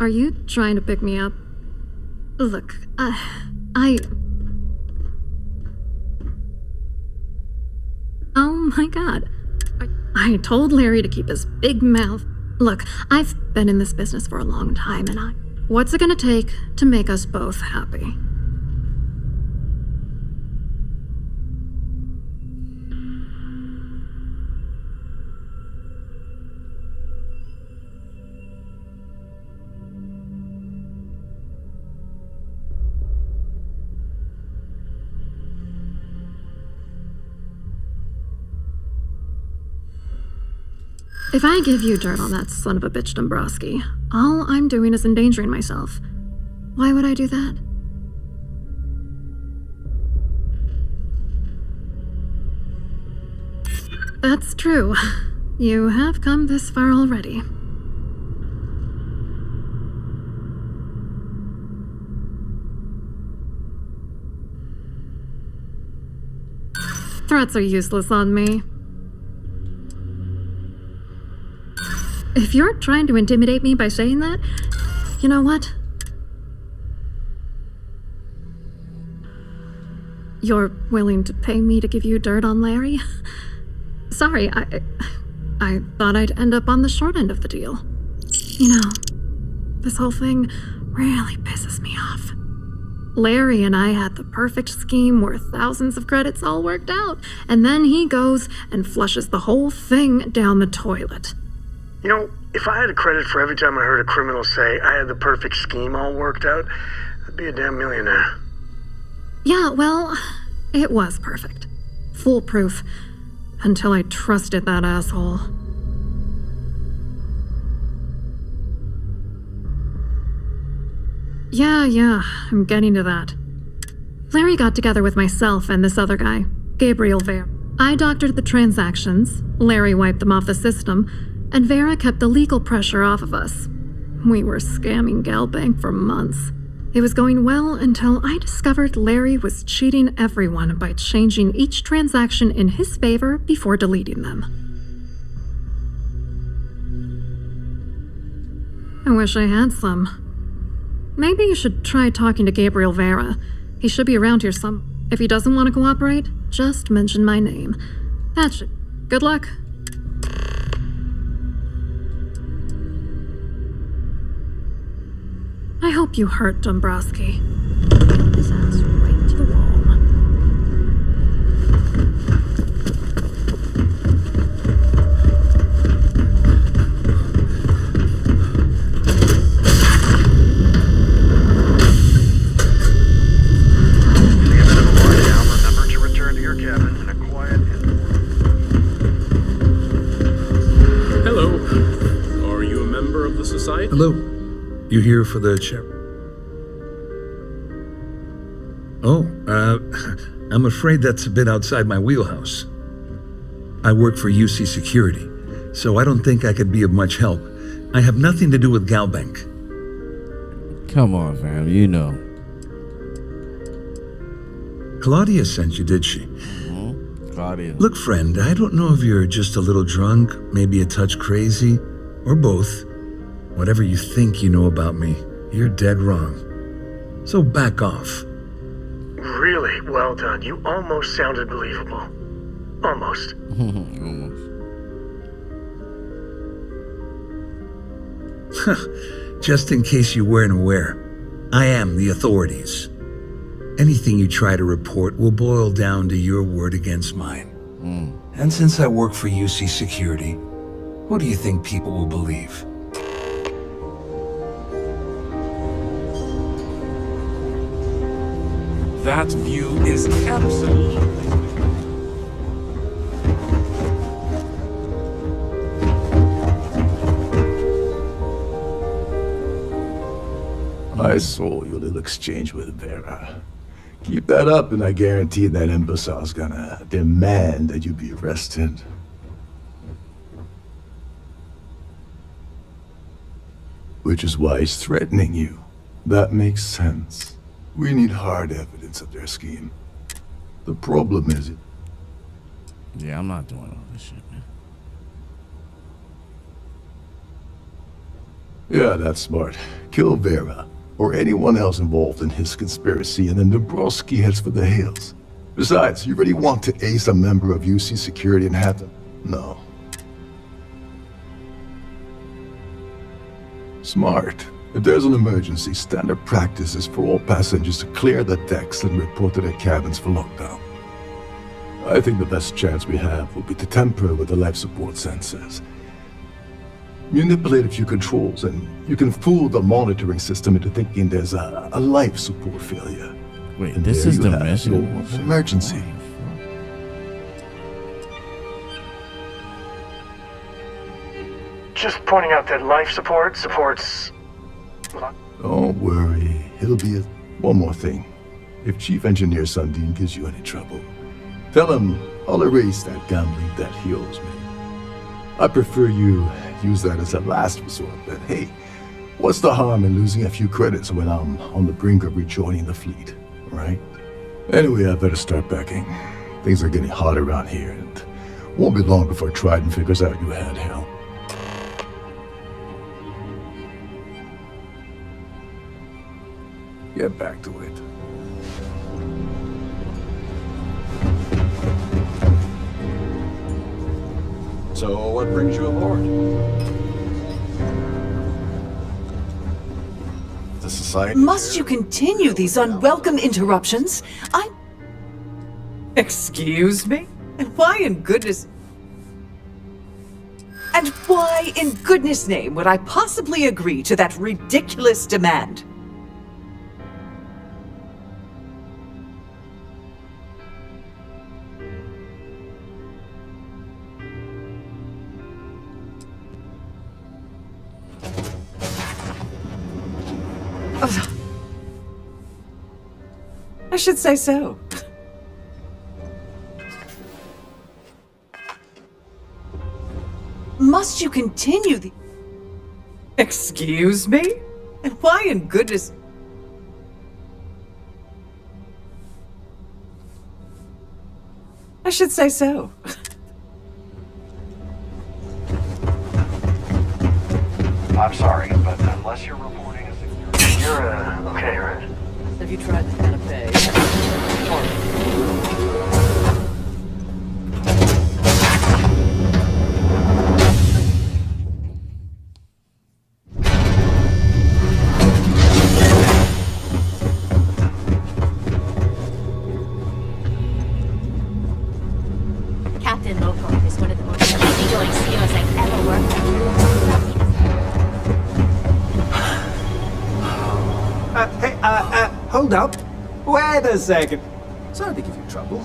S16: Are you trying to pick me up? Look, Oh my god. I told Larry to keep his big mouth. Look, I've been in this business for a long time, and what's it gonna take to make us both happy? If I give you dirt on that son of a bitch Dombrowski, all I'm doing is endangering myself. Why would I do that? That's true. You have come this far already. Threats are useless on me. If you're trying to intimidate me by saying that, you know what? You're willing to pay me to give you dirt on Larry? Sorry, I thought I'd end up on the short end of the deal. You know, this whole thing really pisses me off. Larry and I had the perfect scheme where thousands of credits all worked out, and then he goes and flushes the whole thing down the toilet.
S8: You know, if I had a credit for every time I heard a criminal say I had the perfect scheme all worked out, I'd be a damn millionaire.
S16: Yeah, well, it was perfect. Foolproof. Until I trusted that asshole. Yeah, I'm getting to that. Larry got together with myself and this other guy, Gabriel Vera. I doctored the transactions, Larry wiped them off the system, and Vera kept the legal pressure off of us. We were scamming Galbank for months. It was going well until I discovered Larry was cheating everyone by changing each transaction in his favor before deleting them. I wish I had some. Maybe you should try talking to Gabriel Vera. He should be around here some. If he doesn't want to cooperate, just mention my name. That should... Good luck. I hope you hurt Dombrowski. His ass right to the wall.
S13: In the event of a lockdown, remember to return to your cabin in a quiet and
S17: Hello. Are you a member of the society?
S20: Hello. You here for the chair? Oh, I'm afraid that's a bit outside my wheelhouse. I work for UC Security, so I don't think I could be of much help. I have nothing to do with Galbank.
S1: Come on, fam, you know.
S20: Claudia sent you, did she?
S1: Claudia.
S20: Look, friend, I don't know if you're just a little drunk, maybe a touch crazy, or both. Whatever you think you know about me, you're dead wrong. So back off.
S8: Really well done. You almost sounded believable. Almost.
S20: Just in case you weren't aware, I am the authorities. Anything you try to report will boil down to your word against mine. And since I work for UC Security, who do you think people will believe?
S17: That view is absolutely...
S9: I saw your little exchange with Vera. Keep that up and I guarantee that imbecile's gonna demand that you be arrested. Which is why he's threatening you. That makes sense. We need hard evidence of their scheme. The problem is...
S1: Yeah, I'm not doing all this shit, man.
S9: Yeah, that's smart. Kill Vera, or anyone else involved in his conspiracy, and then Dabrowski heads for the hills. Besides, you really want to ace a member of UC Security and have them? No. Smart. If there's an emergency, standard practice is for all passengers to clear the decks and report to their cabins for lockdown. I think the best chance we have will be to tamper with the life support sensors. Manipulate a few controls, and you can fool the monitoring system into thinking there's a life support failure.
S1: Wait,
S9: And
S1: this
S9: there
S1: is
S9: you
S1: the
S9: have
S1: mission?
S9: your emergency.
S8: Just pointing out that life support supports...
S9: Don't worry, it'll be one more thing. If Chief Engineer Sundin gives you any trouble, tell him I'll erase that gambling debt he owes me. I prefer you use that as a last resort, but hey, what's the harm in losing a few credits when I'm on the brink of rejoining the fleet, right? Anyway, I better start packing. Things are getting hot around here, and won't be long before Trident figures out you had hell. Get back to it.
S12: So, what brings you aboard? The Society?
S18: Must you continue these unwelcome interruptions? Excuse me? And why in goodness... And why in goodness name would I possibly agree to that ridiculous demand? I should say so. Must you continue the... Excuse me? And why in goodness... I should say so.
S13: I'm sorry, but unless you're reporting a security...
S8: You're, okay, right?
S2: Have you tried the canapé?
S21: Captain Loco is one of the most easygoing CEOs I've ever worked with.
S10: Hey, hold up. Wait a second. Sorry to give you trouble.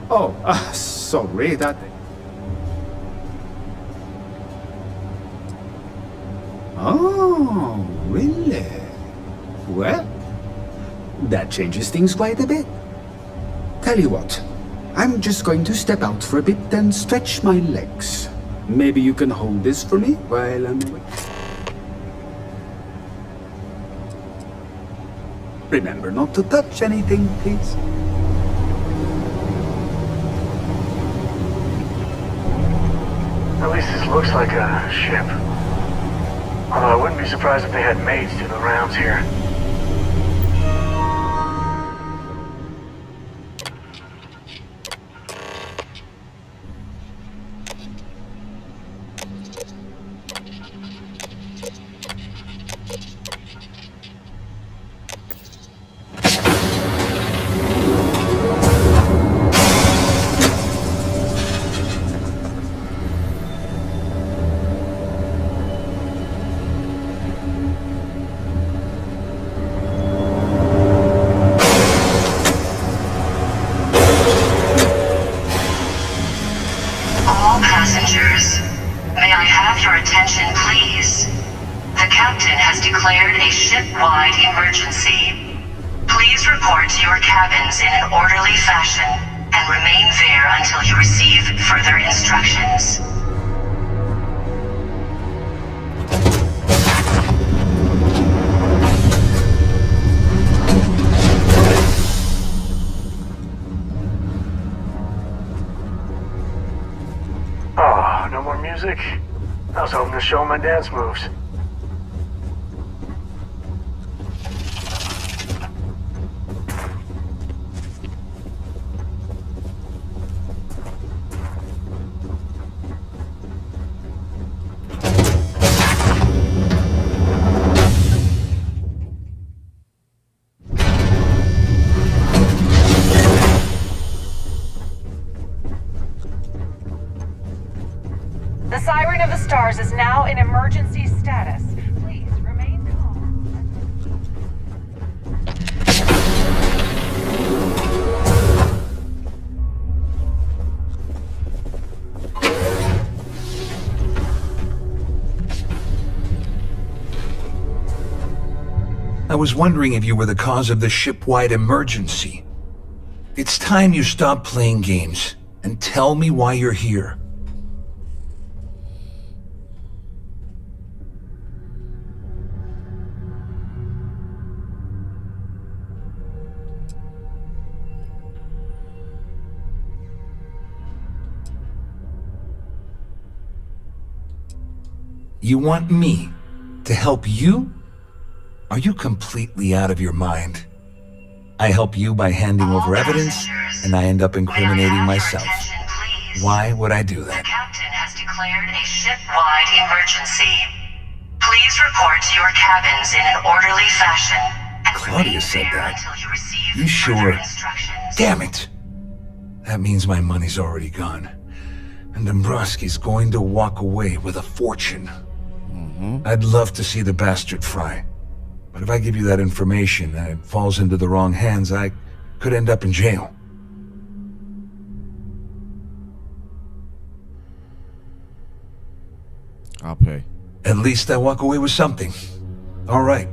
S10: Oh, sorry, that... Oh, really? Well, that changes things quite a bit. Tell you what, I'm just going to step out for a bit and stretch my legs. Maybe you can hold this for me while I'm away. Remember not to touch anything, please.
S8: At least this looks like a ship. Although I wouldn't be surprised if they had maids do the rounds here.
S2: declared a ship-wide emergency. Please report to your cabins in an orderly fashion and remain there until you receive further instructions.
S8: Oh, no more music? I was hoping to show my dance moves.
S2: The Siren of the Stars is now in emergency status. Please remain calm.
S20: I was wondering if you were the cause of the ship-wide emergency. It's time you stop playing games and tell me why you're here. You want me to help you? Are you completely out of your mind? I help you by handing over evidence, and I end up incriminating myself. Why would I do that?
S2: The captain has declared a ship-wide emergency. Please report to your cabins in an orderly fashion. And
S20: Claudia said that.
S2: until you receive
S20: You sure?
S2: instructions.
S20: Damn it! That means my money's already gone. And Dombrowski's going to walk away with a fortune. I'd love to see the bastard fry. But if I give you that information and it falls into the wrong hands, I could end up in jail.
S1: I'll pay.
S20: At least I walk away with something. All right,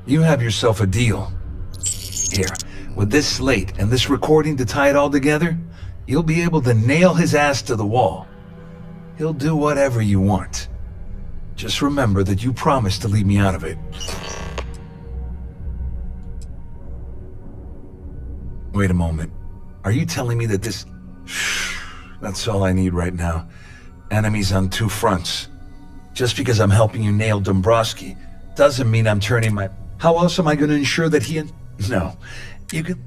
S20: you have yourself a deal. Here, with this slate and this recording to tie it all together, you'll be able to nail his ass to the wall. He'll do whatever you want. Just remember that you promised to leave me out of it. Wait a moment. Are you telling me that this... That's all I need right now. Enemies on two fronts. Just because I'm helping you nail Dombrowski doesn't mean I'm turning my... How else am I going to ensure that he... No. You can...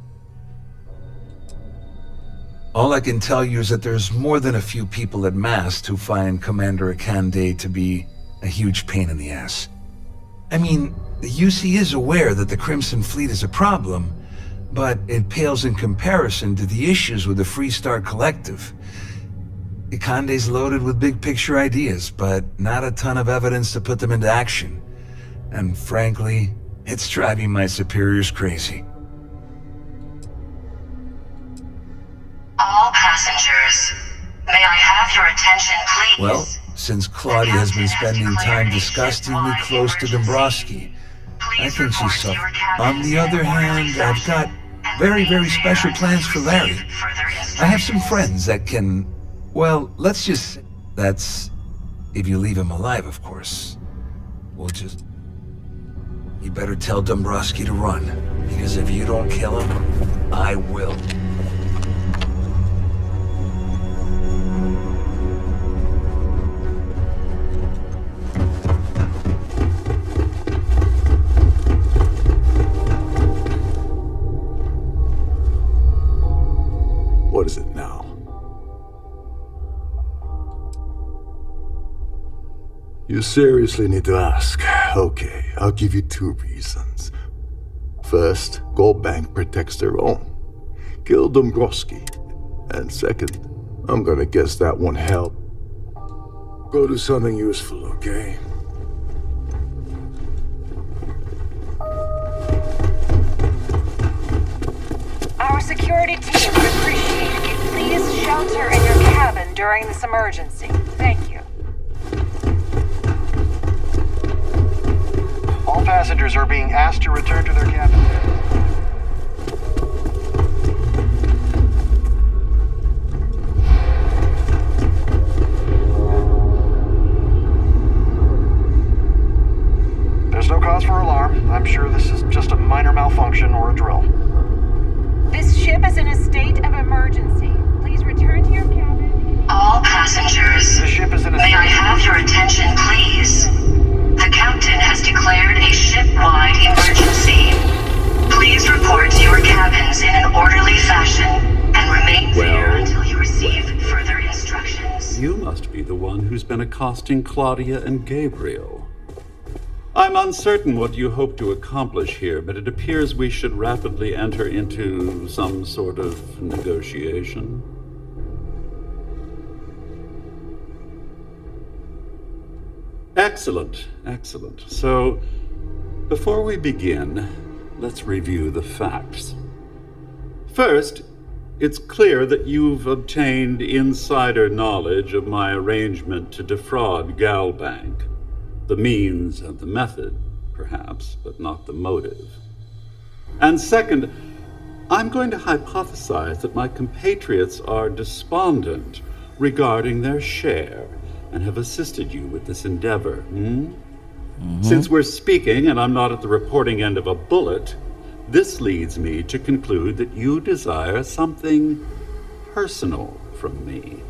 S20: All I can tell you is that there's more than a few people at Mast who find Commander Akande to be a huge pain in the ass. I mean, the UC is aware that the Crimson Fleet is a problem, but it pales in comparison to the issues with the Freestar Collective. Akande's loaded with big-picture ideas, but not a ton of evidence to put them into action. And frankly, it's driving my superiors crazy.
S2: All passengers, may I have your attention, please?
S20: Well, since Claudia has been spending time disgustingly close to Dombrowski, I think she's so. On the other hand, I've got very, very special plans for Larry. I have some friends that can... Well, let's just... That's... if you leave him alive, of course. We'll just... You better tell Dombrowski to run, because if you don't kill him, I will.
S9: What is it now? You seriously need to ask. Okay, I'll give you 2 reasons. First, Gold Bank protects their own. Kill Dombrowski. And second, I'm gonna guess that won't help. Go do something useful, okay?
S4: Our security team would appreciate if you please shelter in your cabin during this emergency. Thank you.
S13: All passengers are being asked to return to their cabins. There's no cause for alarm. I'm sure this is just a minor malfunction or a drill.
S4: This ship is in a state of emergency. Please return to your cabin.
S2: All passengers,
S13: The ship is in a
S2: may I have your attention, please? The captain has declared a ship-wide emergency. Please report to your cabins in an orderly fashion and remain there until you receive further instructions.
S22: You must be the one who's been accosting Claudia and Gabriel. I'm uncertain what you hope to accomplish here, but it appears we should rapidly enter into some sort of negotiation. Excellent, excellent. So, before we begin, let's review the facts. First, it's clear that you've obtained insider knowledge of my arrangement to defraud Galbank. The means and the method, perhaps, but not the motive. And second, I'm going to hypothesize that my compatriots are despondent regarding their share and have assisted you with this endeavor. Since we're speaking and I'm not at the reporting end of a bullet, this leads me to conclude that you desire something personal from me.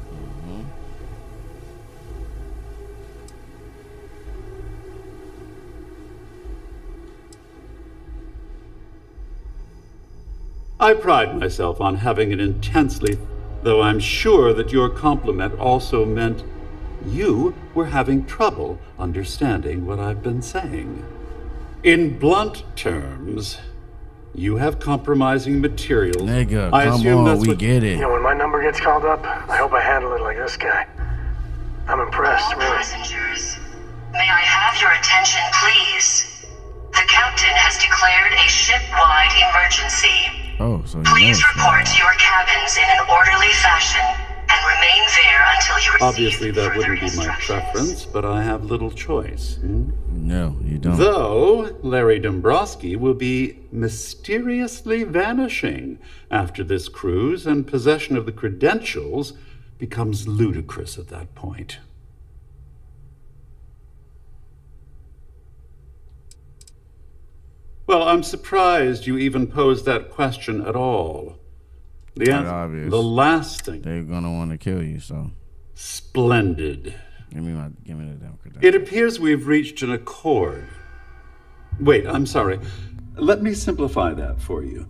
S22: I pride myself on having an intensely, though I'm sure that your compliment also meant you were having trouble understanding what I've been saying. In blunt terms, you have compromising materials.
S1: Nigga,
S22: I
S1: come
S22: assume
S1: on,
S22: that's
S1: we
S22: what...
S1: get it.
S8: You know, when my number gets called up, I hope I handle it like this guy. I'm impressed,
S2: All
S8: really.
S2: passengers, may I have your attention, please? The captain has declared a ship-wide emergency.
S1: Oh, so
S2: Please report to your cabins in an orderly fashion and remain there until you receive
S22: Obviously, that
S2: further
S22: wouldn't be my
S2: instructions.
S22: preference, but I have little choice.
S1: No, you don't.
S22: Though Larry Dombrowski will be mysteriously vanishing after this cruise, and possession of the credentials becomes ludicrous at that point. Well, I'm surprised you even posed that question at all. The
S1: Quite
S22: answer,
S1: obvious.
S22: the last thing.
S1: They're gonna want to kill you, so.
S22: Splendid.
S1: Give me the damn credentials.
S22: It appears we've reached an accord. Wait, I'm sorry. Let me simplify that for you.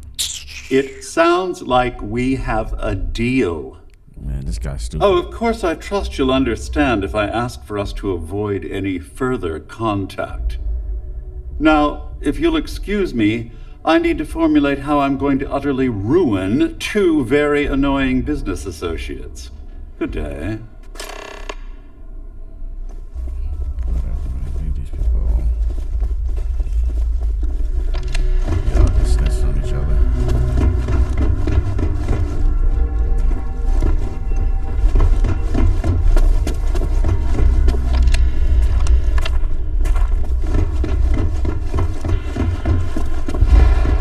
S22: It sounds like we have a deal.
S1: Man, this guy's stupid.
S22: Oh, of course, I trust you'll understand if I ask for us to avoid any further contact. Now, if you'll excuse me, I need to formulate how I'm going to utterly ruin 2 very annoying business associates. Good day.
S1: Y'all can snitch on each other.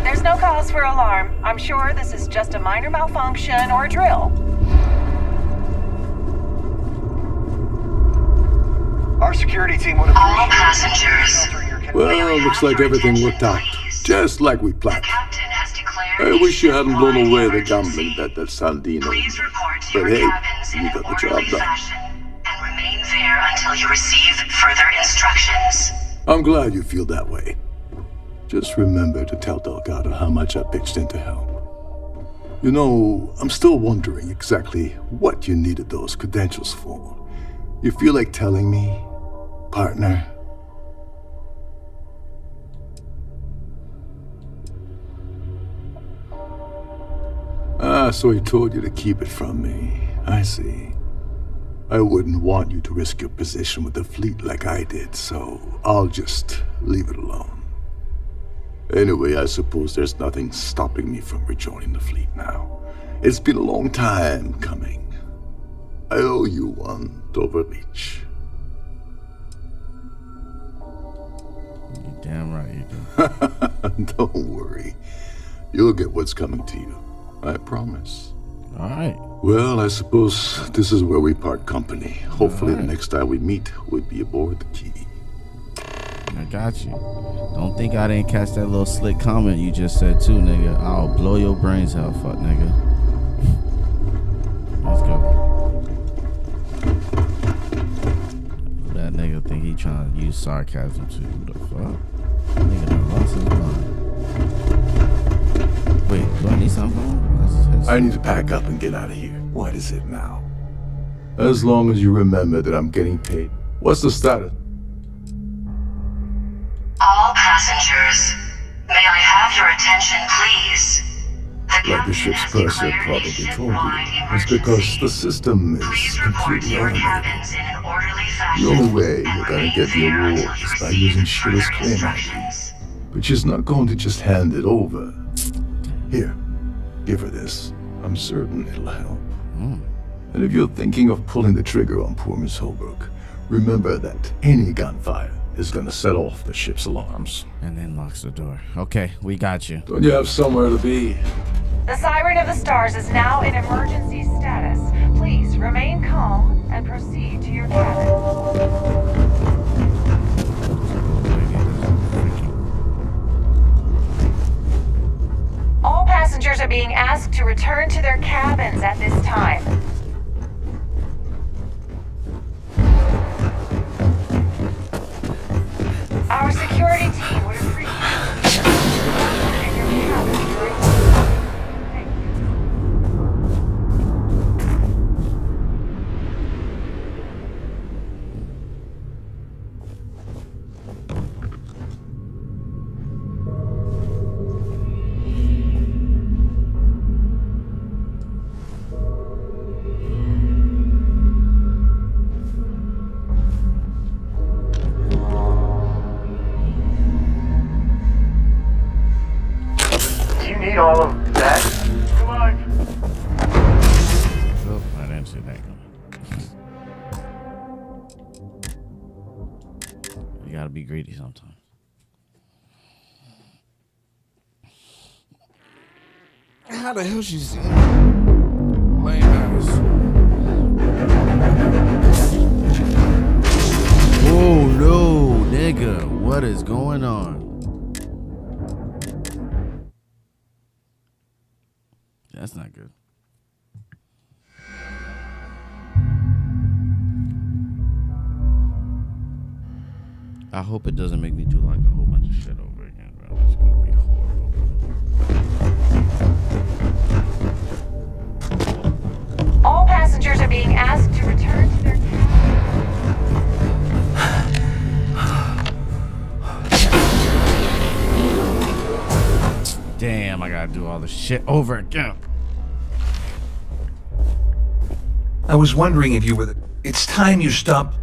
S4: There's no cause for alarm. I'm sure this is just a minor malfunction or a drill.
S13: Our security team would appreciate
S2: All passengers,
S9: Well, looks like everything worked out. Just like we planned. I wish you hadn't blown away the gambling bet that Saldino. But hey, you got the job done.
S2: Remain there until you receive further instructions.
S9: I'm glad you feel that way. Just remember to tell Delgado how much I pitched in to help. You know, I'm still wondering exactly what you needed those credentials for. You feel like telling me, partner? So he told you to keep it from me. I see. I wouldn't want you to risk your position with the fleet like I did, so I'll just leave it alone. Anyway, I suppose there's nothing stopping me from rejoining the fleet now. It's been a long time coming. I owe you one, Overreach.
S1: You're damn right you do.
S9: Don't worry. You'll get what's coming to you. I promise.
S1: All right.
S9: Well, I suppose this is where we part company. Hopefully the next time we meet, we'll be aboard the Key.
S1: I got you. Don't think I didn't catch that little slick comment you just said too, nigga. I'll blow your brains out, fuck nigga. Let's go. That nigga think he trying to use sarcasm too. Who the fuck? That nigga done lost his mind. Wait, do I need something?
S9: I need to pack up and get out of here. What is it now? As long as you remember that I'm getting paid. What's the status?
S2: All passengers, may I have your attention, please?
S9: Like the ship's purser probably told you, it's because the system is completely automated. The only way you're gonna get the award is by using Sheila's claim ID. But she's not going to just hand it over. Here, give her this. I'm certain it'll help. And if you're thinking of pulling the trigger on poor Miss Holbrook, remember that any gunfire is gonna set off the ship's alarms.
S1: And then locks the door. Okay, we got you.
S9: Don't you have somewhere to be?
S4: The Siren of the Stars is now in emergency status. Please remain calm and proceed to your cabin. All passengers are being asked to return to their cabins at this time. Our security team would appreciate you in your cabin during this time. Thank you.
S13: Need all of that? Come on.
S1: Oh, I didn't see that coming. You gotta be greedy sometimes. How the hell she see me? Lame ass. Oh no, nigga. What is going on? That's not good. I hope it doesn't make me do like a whole bunch of shit over again, bro. That's gonna be horrible, bro.
S4: All passengers are being asked to return to their
S1: Damn, I gotta do all this shit over again.
S20: I was wondering if you were the... It's time you stopped.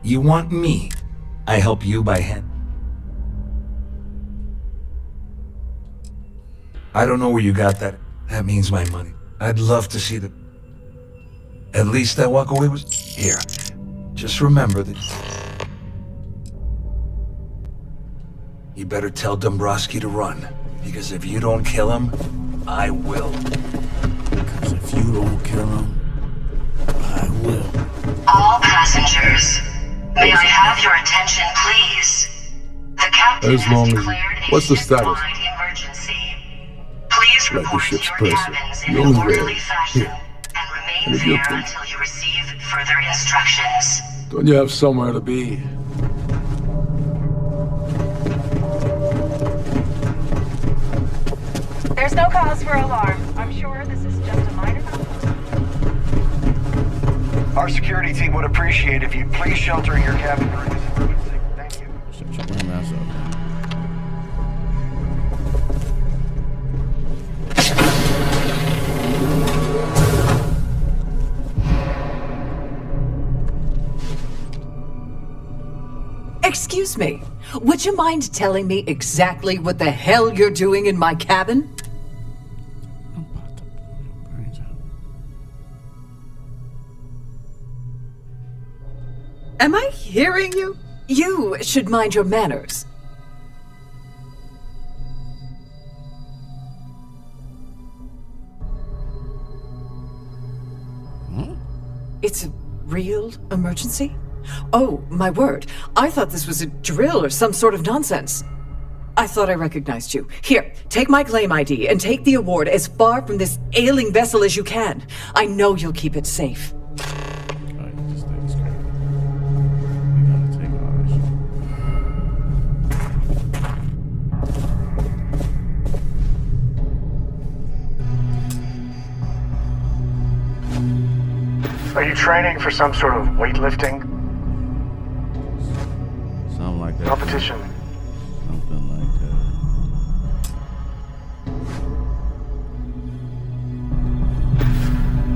S20: You want me? I help you by hand. I don't know where you got that. That means my money. I'd love to see the... At least I walk away with... Here. Just remember that... You better tell Dombrowski to run. Because if you don't kill him, I will.
S1: Because if you don't kill him, I will.
S2: May I have your attention, please? The captain
S9: As long
S2: has
S9: as...
S2: declared a
S9: What's the status?
S2: ship-wide emergency. Please
S9: Like the
S2: report to
S9: ship's
S2: your
S9: person.
S2: cabins
S9: The
S2: in an
S9: only
S2: orderly
S9: way.
S2: fashion
S9: Here.
S2: and remain
S9: And if you
S2: there
S9: think...
S2: until you receive further instructions.
S9: Don't you have somewhere to be?
S4: There's no cause for alarm. I'm sure this is just a minor malfunction.
S13: Our security team would appreciate if you'd please shelter in your cabin during this emergency. Thank you.
S1: Shut your ass up.
S18: Excuse me, would you mind telling me exactly what the hell you're doing in my cabin? Am I hearing you? You should mind your manners. It's a real emergency? Oh, my word. I thought this was a drill or some sort of nonsense. I thought I recognized you. Here, take my claim ID and take the award as far from this ailing vessel as you can. I know you'll keep it safe.
S8: Are you training for some sort of weightlifting
S1: Something like that.
S8: competition?
S1: Something like that.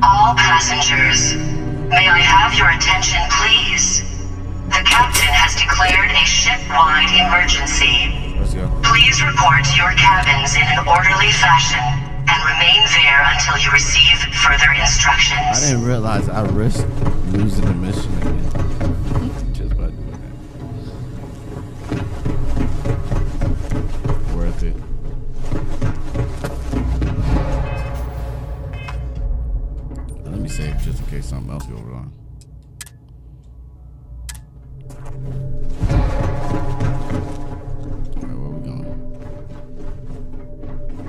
S2: All passengers, may I have your attention, please? The captain has declared a ship-wide emergency.
S1: Let's go.
S2: Please report to your cabins in an orderly fashion and remain there until you receive further instructions.
S1: I didn't realize I risked losing the mission again. Just by doing that. Worth it. Let me save just in case something else goes wrong. Alright, where we going?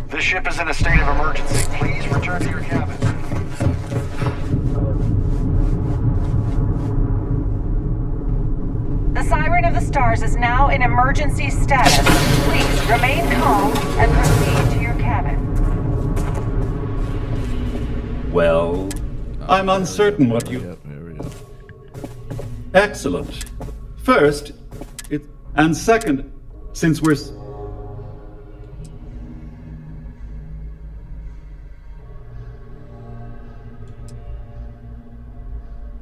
S13: This ship is in a state of emergency. Please return to your cabin.
S4: The Siren of the Stars is now in emergency status. Please remain calm and proceed to your cabin.
S22: Well, I'm uncertain what you...
S1: Yep, here we go.
S22: Excellent. First, and second, since we're...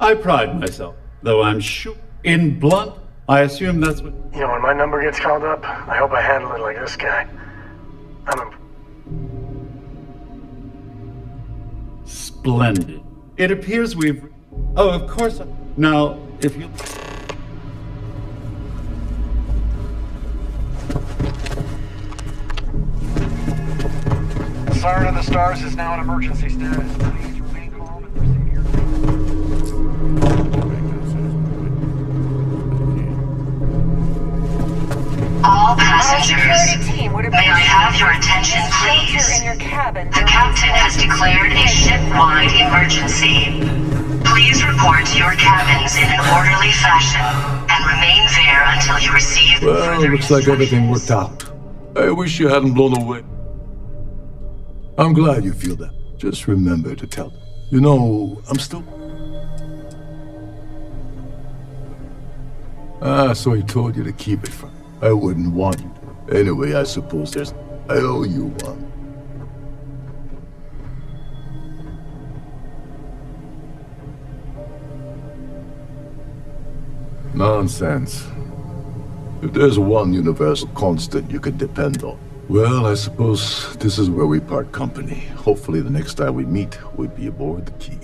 S22: I pride myself, though I'm sure in blunt, I assume that's what...
S8: You know, when my number gets called up, I hope I handle it like this guy.
S22: Splendid. It appears we've... Oh, of course. Now, if you...
S13: The Siren of the Stars is now in emergency status. Please remain calm and proceed to your
S2: All passengers,
S4: team would
S2: may I have your attention, please?
S4: In your cabin.
S2: The captain has declared a ship-wide emergency. Please report to your cabins in an orderly fashion and remain there until you receive
S9: Well, looks like everything worked out. I wish you hadn't blown away. I'm glad you feel that. Just remember to tell them. You know, I'm still... So he told you to keep it from... I wouldn't want you to. Anyway, I suppose there's... I owe you one. Nonsense. If there's one universal constant you can depend on, well, I suppose this is where we part company. Hopefully the next time we meet, we'll be aboard the Key.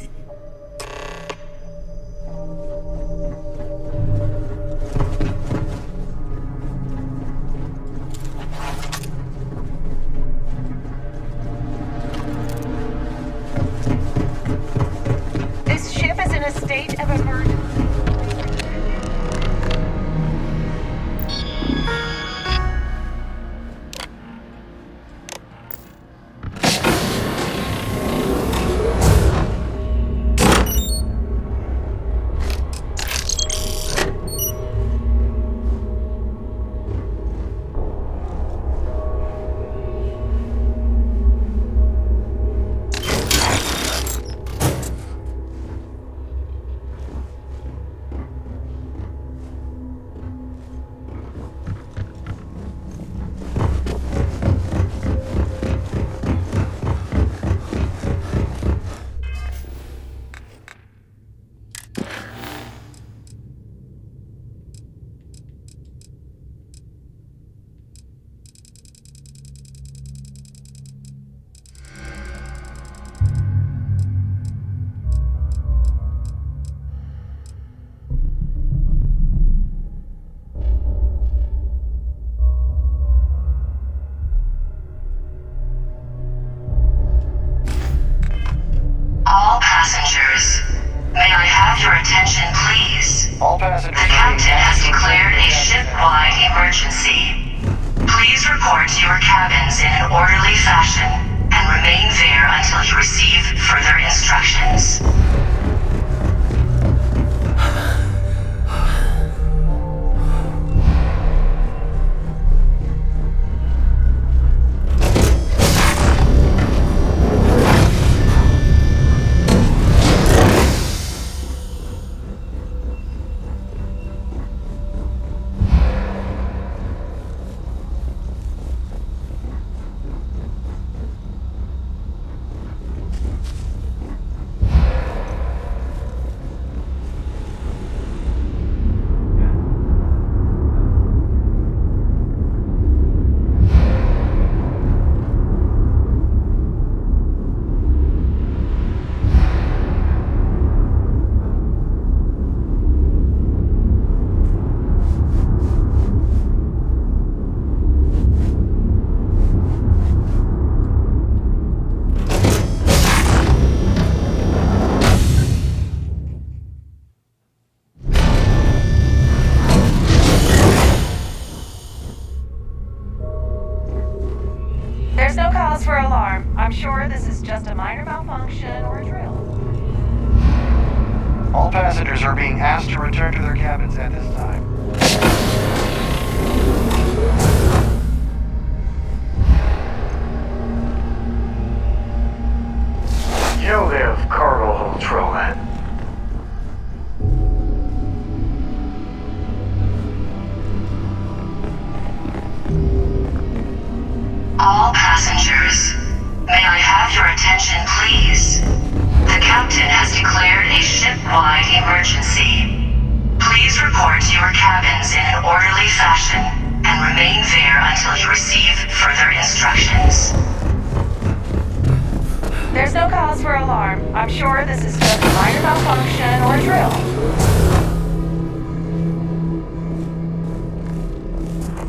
S4: This ship is in a state of emergency.
S2: The captain has declared a ship-wide emergency. Please report to your cabins in an orderly fashion and remain there until you receive further instructions.
S4: There's no cause for alarm. I'm sure this is just a minor malfunction or a drill.
S13: All passengers are being asked to return to their cabins at this time.
S8: You know they have cargo hold Trollhead.
S2: All passengers, may I have your attention, please? The captain has declared a ship-wide emergency. Please report to your cabins in an orderly fashion and remain there until you receive further instructions.
S4: There's no cause for alarm. I'm sure this is just a minor malfunction or a drill.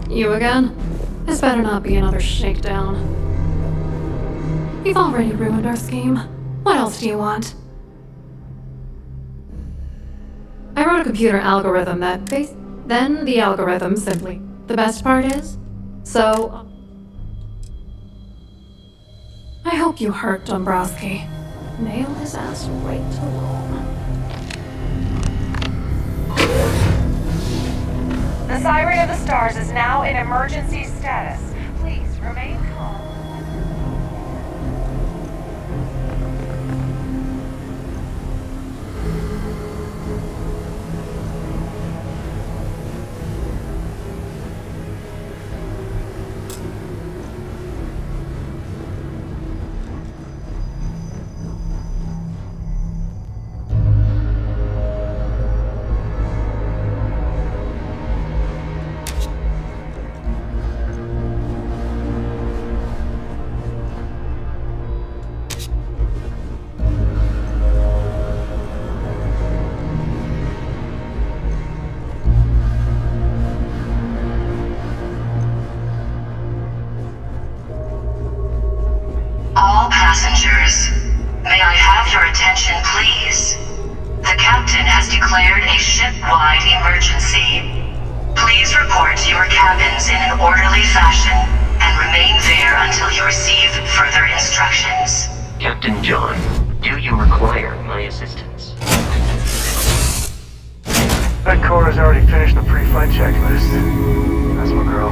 S16: You again? This better not be another shakedown. You've already ruined our scheme. What else do you want? I wrote a computer algorithm that then the algorithm simply. The best part is? So... I hope you hurt Dombrowski. Nail his ass right to Rome.
S4: The Siren of the Stars is now in emergency status. Please remain calm.
S2: All passengers, may I have your attention, please? The captain has declared a ship-wide emergency. Please report to your cabins in an orderly fashion and remain there until you receive further instructions.
S5: Captain John, do you require my assistance?
S8: That Cora's already finished the pre-flight checklist. That's my girl.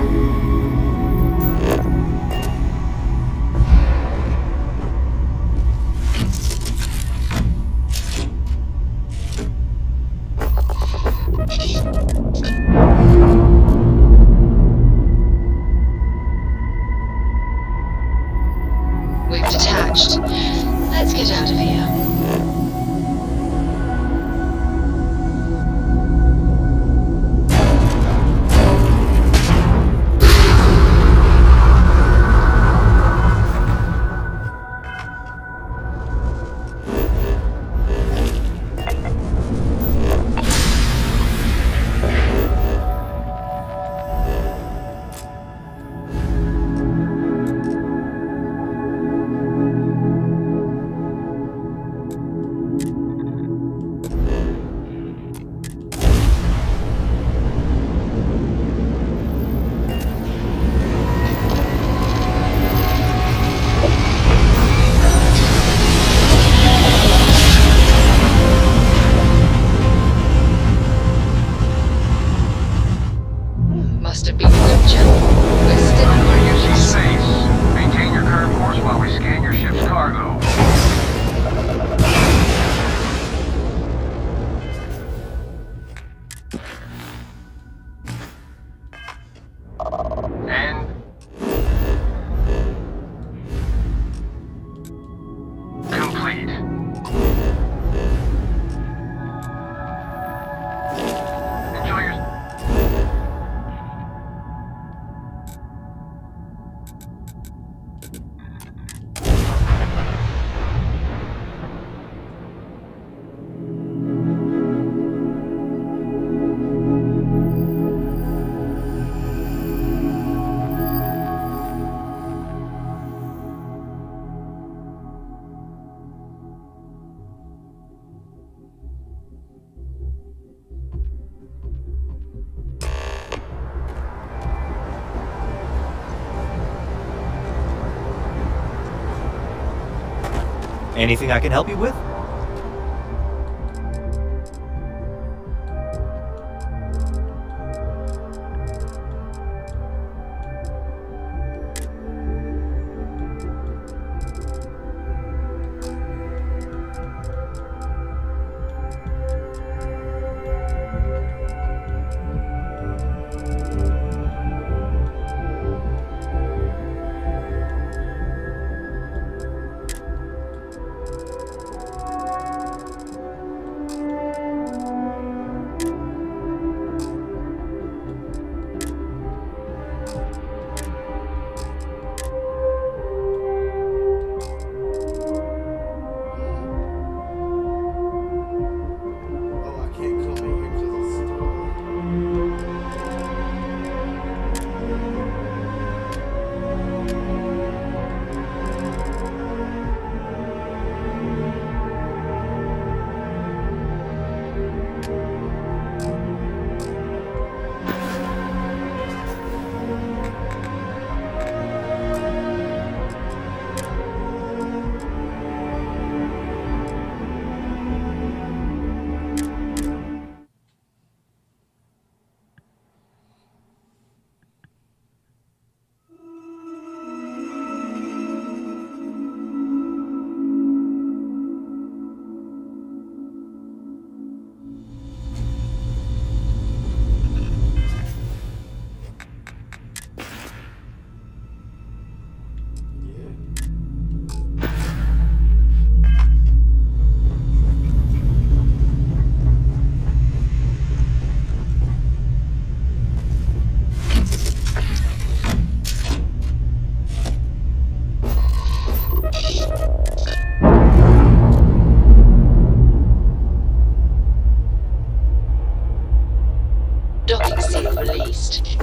S6: We've detached. Let's get out of here.
S3: Anything I can help you with?
S6: Docking seal released.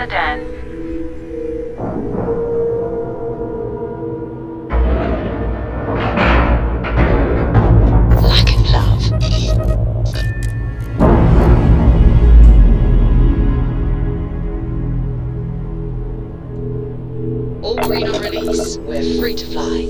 S4: the den.
S6: Lack of love. All green on release. We're free to fly.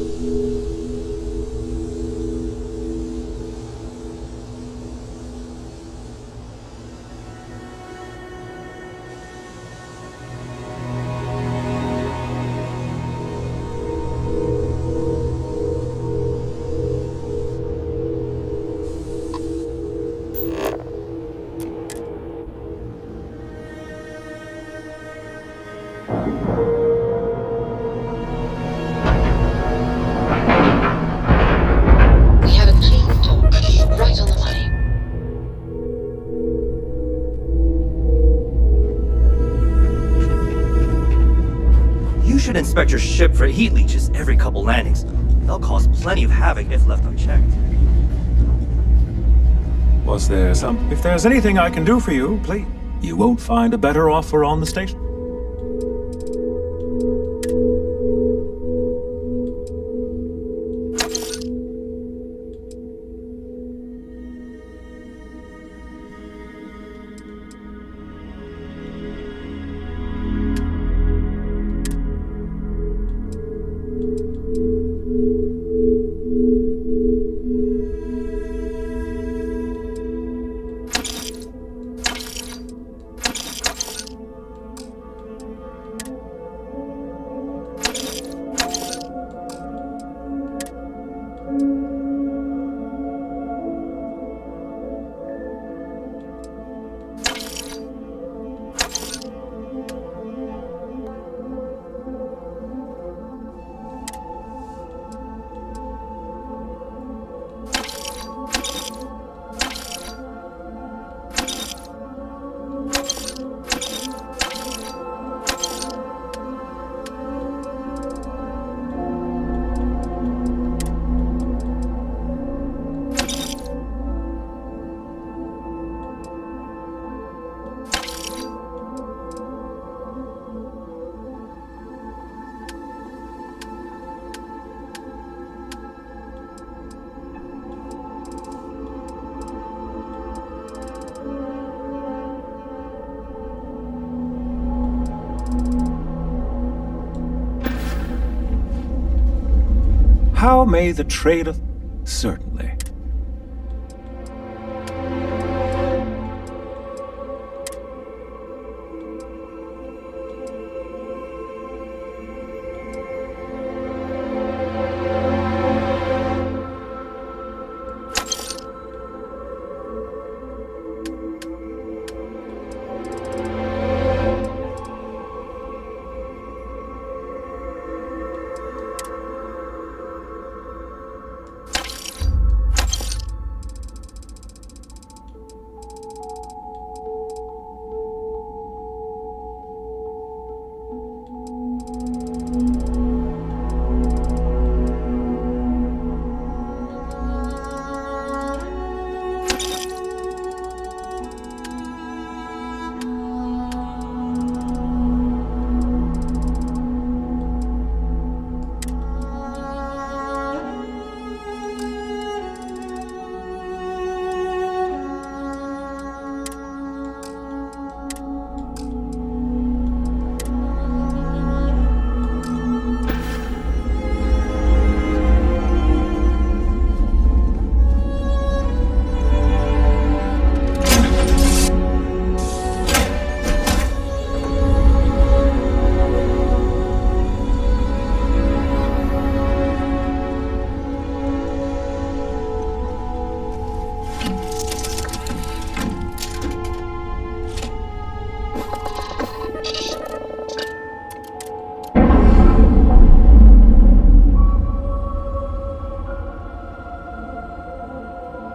S6: We have a clean dock, right on the money.
S3: You should inspect your ship for heat leeches every couple landings. They'll cause plenty of havoc if left unchecked.
S7: If there's anything I can do for you, please. You won't find a better offer on the station. How may the trade of... Certainly.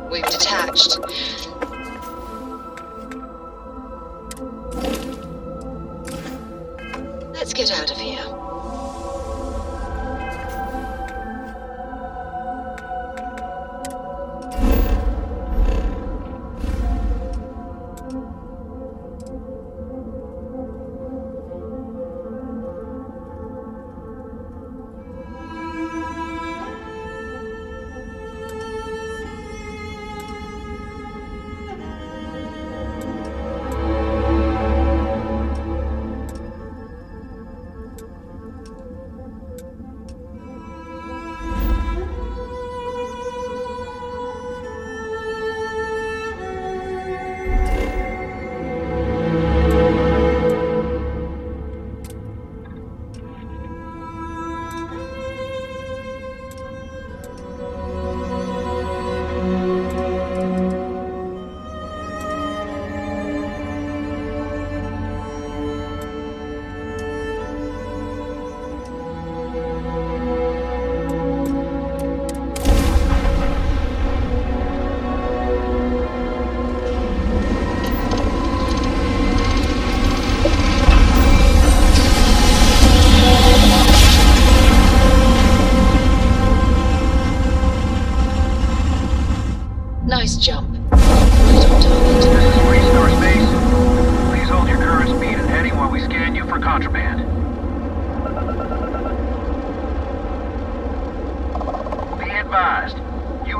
S6: We've detached. Let's get out of here.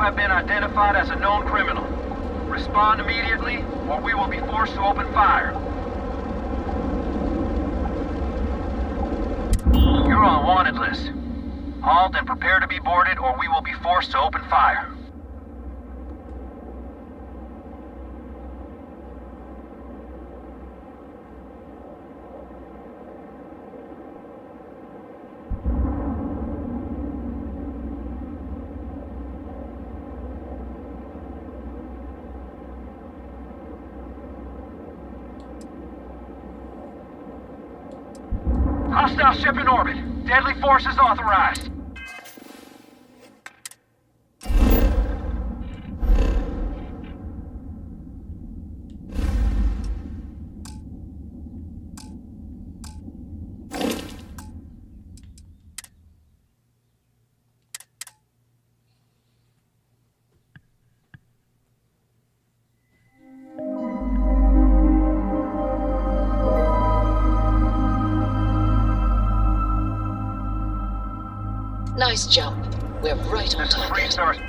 S11: have been identified as a known criminal. Respond immediately, or we will be forced to open fire. You're on wanted list. Halt and prepare to be boarded, or we will be forced to open fire. Hostile ship in orbit. Deadly forces authorized.
S6: Nice jump. We're right on target.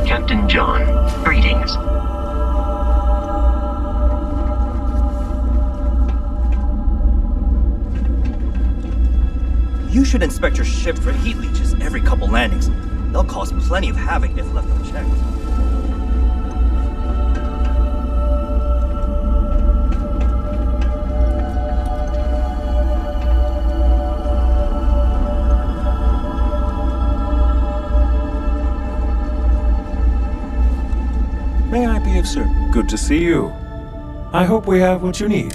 S5: Captain John, greetings.
S3: You should inspect your ship for heat leeches every couple landings. They'll cause plenty of havoc if left unchecked.
S7: May I be of service? Good to see you. I hope we have what you need.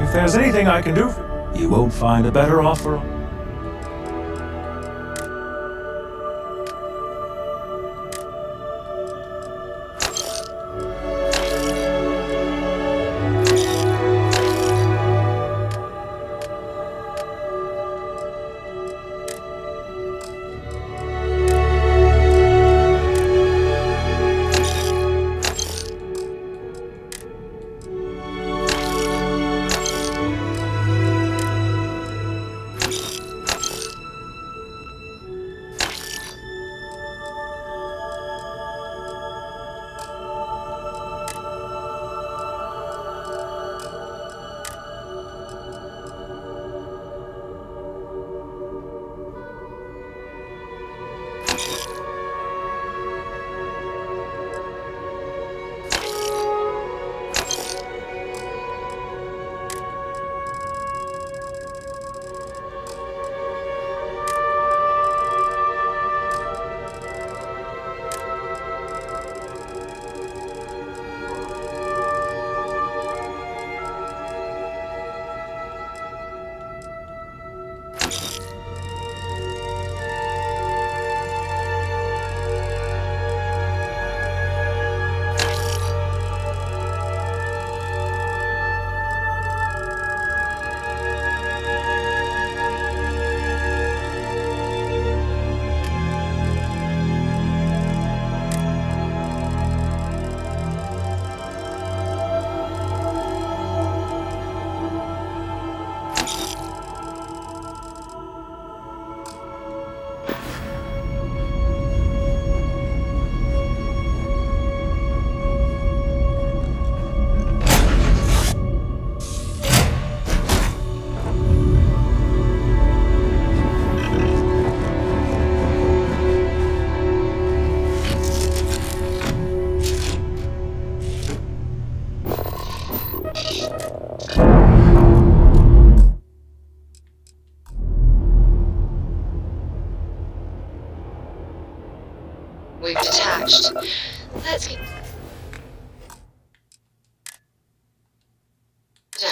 S7: If there's anything I can do for you, won't find a better offer.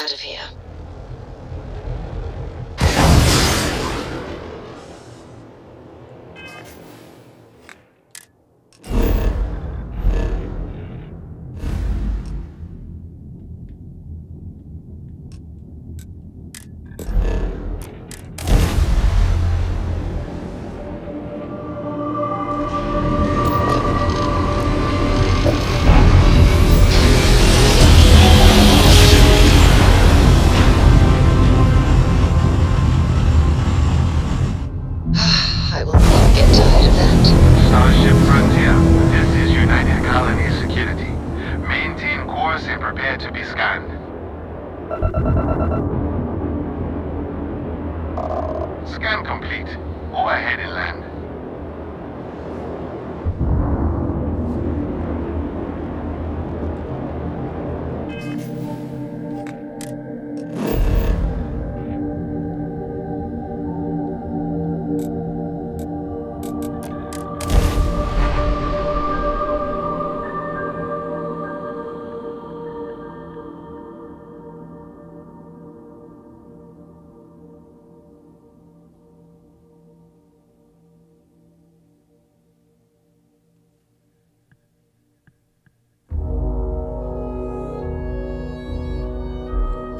S6: out of here. I will not get tired of that.
S14: Starship Frontier, this is United Colony Security. Maintain course and prepare to be scanned. Scan complete. Go ahead and land.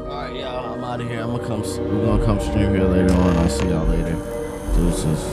S15: Alright, y'all, I'm out of here. We're gonna come stream here later on. I'll see y'all later. Deuces.